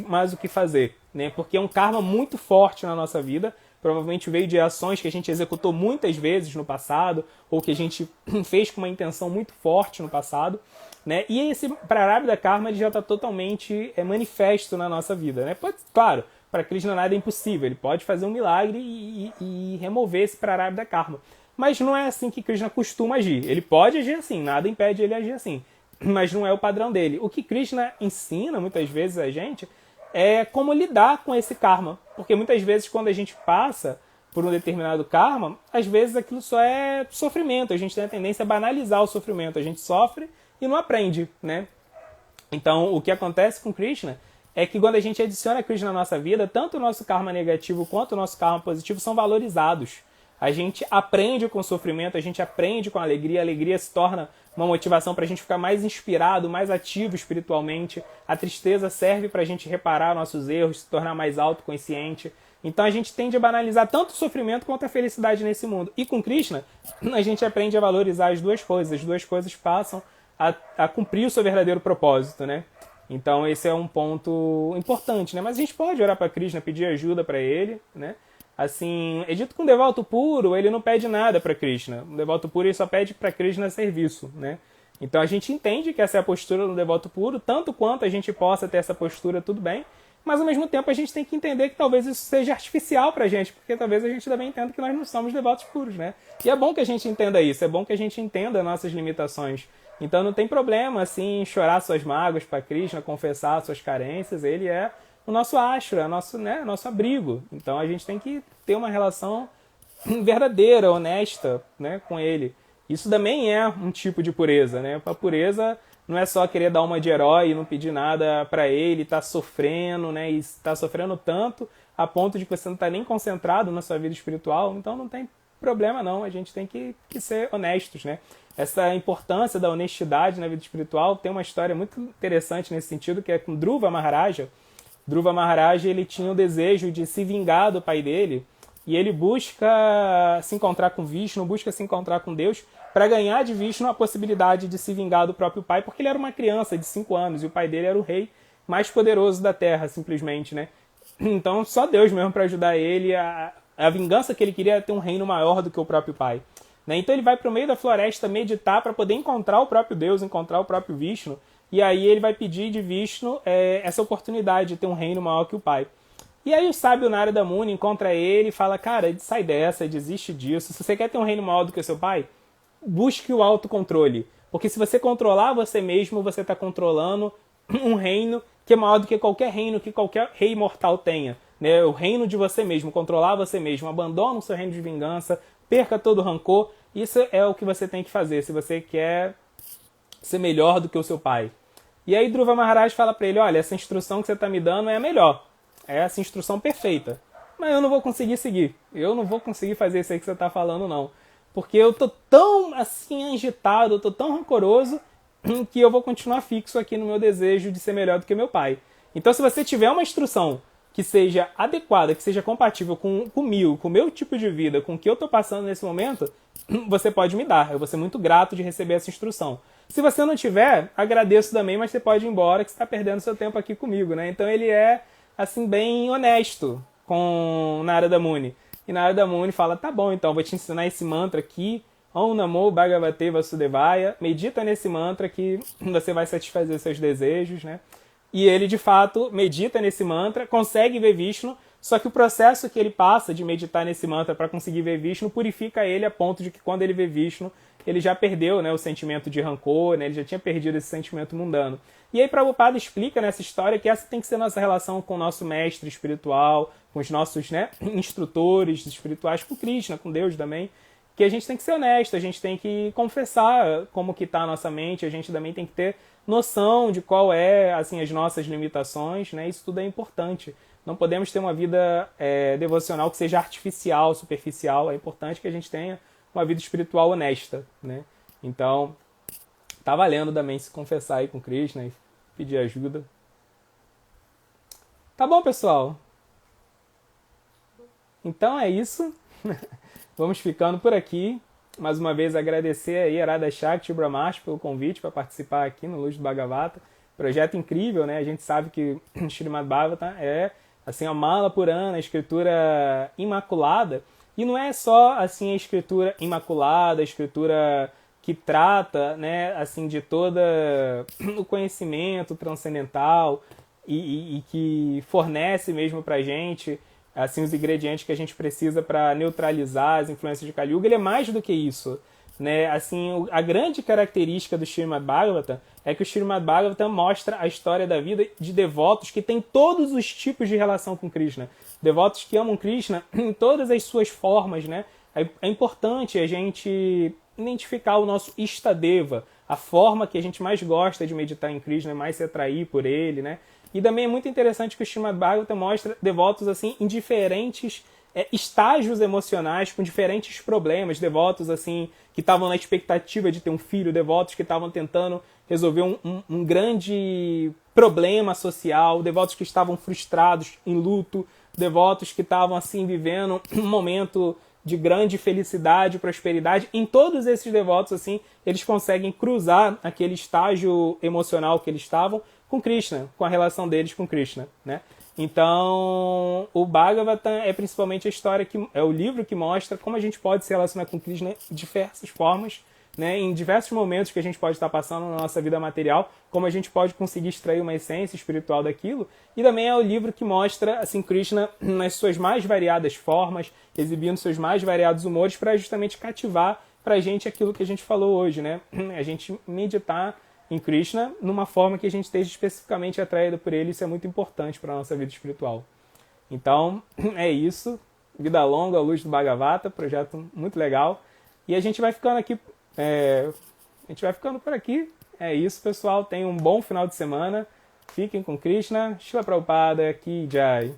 A: mais o que fazer, né? Porque é um karma muito forte na nossa vida, provavelmente veio de ações que a gente executou muitas vezes no passado, ou que a gente fez com uma intenção muito forte no passado, né? E esse Prarabdha Karma ele já está totalmente manifesto na nossa vida, né? Claro, para Krishna nada é impossível, ele pode fazer um milagre e remover esse Prarabdha Karma. Mas não é assim que Krishna costuma agir. Ele pode agir assim, nada impede ele agir assim. mas não é o padrão dele. O que Krishna ensina muitas vezes a gente é como lidar com esse karma, porque muitas vezes quando a gente passa por um determinado karma, às vezes aquilo só é sofrimento, a gente tem a tendência a banalizar o sofrimento, a gente sofre e não aprende, né? Então, o que acontece com Krishna é que quando a gente adiciona Krishna na nossa vida, tanto o nosso karma negativo quanto o nosso karma positivo são valorizados. A gente aprende com o sofrimento, a gente aprende com a alegria se torna uma motivação para a gente ficar mais inspirado, mais ativo espiritualmente. A tristeza serve para a gente reparar nossos erros, se tornar mais autoconsciente. Então a gente tende a banalizar tanto o sofrimento quanto a felicidade nesse mundo. E com Krishna, a gente aprende a valorizar as duas coisas passam a cumprir o seu verdadeiro propósito, né? Então esse é um ponto importante, né? Mas a gente pode orar para Krishna, pedir ajuda para ele, né? Assim, é dito que um devoto puro, ele não pede nada para Krishna. Um devoto puro, ele só pede para Krishna serviço, né? Então a gente entende que essa é a postura do devoto puro, tanto quanto a gente possa ter essa postura, tudo bem, mas ao mesmo tempo a gente tem que entender que talvez isso seja artificial pra gente, porque talvez a gente também entenda que nós não somos devotos puros, né? E é bom que a gente entenda isso, é bom que a gente entenda nossas limitações. Então não tem problema, assim, chorar suas mágoas para Krishna, confessar suas carências, ele é o nosso ashra, nosso abrigo. Então a gente tem que ter uma relação verdadeira, honesta, né, com ele. Isso também é um tipo de pureza, né? A pureza não é só querer dar uma de herói e não pedir nada para ele, tá sofrendo, né? E está sofrendo tanto a ponto de que você não está nem concentrado na sua vida espiritual. Então não tem problema não, a gente tem que ser honestos, né? Essa importância da honestidade na vida espiritual tem uma história muito interessante nesse sentido, que é com Dhruva Maharaja. Dhruva Maharaja, ele tinha o desejo de se vingar do pai dele, e ele busca se encontrar com Vishnu, busca se encontrar com Deus, para ganhar de Vishnu a possibilidade de se vingar do próprio pai, porque ele era uma criança de 5 anos, e o pai dele era o rei mais poderoso da Terra, simplesmente, né? Então, só Deus mesmo para ajudar ele. A vingança que ele queria era ter um reino maior do que o próprio pai, né? Então ele vai para o meio da floresta meditar para poder encontrar o próprio Deus, encontrar o próprio Vishnu, e aí ele vai pedir de Vishnu essa oportunidade de ter um reino maior que o pai. E aí o sábio Narada Muni encontra ele e fala, cara, sai dessa, desiste disso. Se você quer ter um reino maior do que o seu pai, busque o autocontrole. Porque se você controlar você mesmo, você está controlando um reino que é maior do que qualquer reino que qualquer rei mortal tenha, né? O reino de você mesmo, controlar você mesmo. Abandona o seu reino de vingança, perca todo o rancor. Isso é o que você tem que fazer se você quer ser melhor do que o seu pai. E aí Dhruva Maharaj fala para ele, olha, essa instrução que você está me dando é a melhor. É essa instrução perfeita. Mas eu não vou conseguir seguir. Eu não vou conseguir fazer isso aí que você está falando, não. Porque eu tô tão, assim, agitado, eu tô tão rancoroso que eu vou continuar fixo aqui no meu desejo de ser melhor do que meu pai. Então, se você tiver uma instrução que seja adequada, que seja compatível comigo, com o meu tipo de vida, com o que eu tô passando nesse momento, você pode me dar. Eu vou ser muito grato de receber essa instrução. Se você não tiver, agradeço também, mas você pode ir embora que você está perdendo seu tempo aqui comigo, né? Então, ele é, assim, bem honesto com Narada Muni. E Narada Muni fala, tá bom, então, vou te ensinar esse mantra aqui, Om Namo Bhagavate Vasudevaya, medita nesse mantra que você vai satisfazer seus desejos, né? E ele, de fato, medita nesse mantra, consegue ver Vishnu, só que o processo que ele passa de meditar nesse mantra para conseguir ver Vishnu purifica ele a ponto de que quando ele vê Vishnu, ele já perdeu, né, o sentimento de rancor, né, ele já tinha perdido esse sentimento mundano. E aí Prabhupada explica nessa história que essa tem que ser nossa relação com o nosso mestre espiritual, com os nossos, né, instrutores espirituais, com Krishna, com Deus também, que a gente tem que ser honesto, a gente tem que confessar como que está a nossa mente, a gente também tem que ter noção de qual é, assim, as nossas limitações, né, isso tudo é importante. Não podemos ter uma vida devocional que seja artificial, superficial, é importante que a gente tenha uma vida espiritual honesta, né? Então, tá valendo também se confessar aí com Krishna e pedir ajuda. Tá bom, pessoal? Então é isso. Vamos ficando por aqui. Mais uma vez agradecer aí a Radha Shakti e o Brahmash pelo convite para participar aqui no Luz do Bhagavata. Projeto incrível, né? A gente sabe que o Srimad Bhagavatam é assim, a Mala Purana, a escritura imaculada. E não é só assim a escritura imaculada, a escritura que trata, né, assim, de todo o conhecimento transcendental e que fornece mesmo pra gente assim, os ingredientes que a gente precisa para neutralizar as influências de Kali Yuga. Ele é mais do que isso, né? Assim, a grande característica do Srimad Bhagavatam é que o Srimad Bhagavatam mostra a história da vida de devotos que têm todos os tipos de relação com Krishna. Devotos que amam Krishna em todas as suas formas, né? É importante a gente identificar o nosso Istadeva, a forma que a gente mais gosta de meditar em Krishna, mais se atrair por ele, né? E também é muito interessante que o Srimad Bhagavatam mostra devotos assim em diferentes estágios emocionais, com diferentes problemas, devotos assim que estavam na expectativa de ter um filho, devotos que estavam tentando resolver um grande problema social, devotos que estavam frustrados, em luto, devotos que estavam assim vivendo um momento de grande felicidade, prosperidade. Em todos esses devotos, assim, eles conseguem cruzar aquele estágio emocional que eles estavam com Krishna, com a relação deles com Krishna, né? Então, o Bhagavatam é principalmente a história que é o livro que mostra como a gente pode se relacionar com Krishna de diversas formas, né? Em diversos momentos que a gente pode estar passando na nossa vida material, como a gente pode conseguir extrair uma essência espiritual daquilo. E também é o livro que mostra assim Krishna nas suas mais variadas formas, exibindo seus mais variados humores para justamente cativar para a gente aquilo que a gente falou hoje, né? A gente meditar em Krishna numa forma que a gente esteja especificamente atraído por ele. Isso é muito importante para a nossa vida espiritual. Então, é isso. Vida longa, à luz do Bhagavata, projeto muito legal. E a gente vai ficando aqui, a gente vai ficando por aqui. É isso, pessoal. Tenham um bom final de semana. Fiquem com Krishna. Srila Prabhupada, Ki Jai.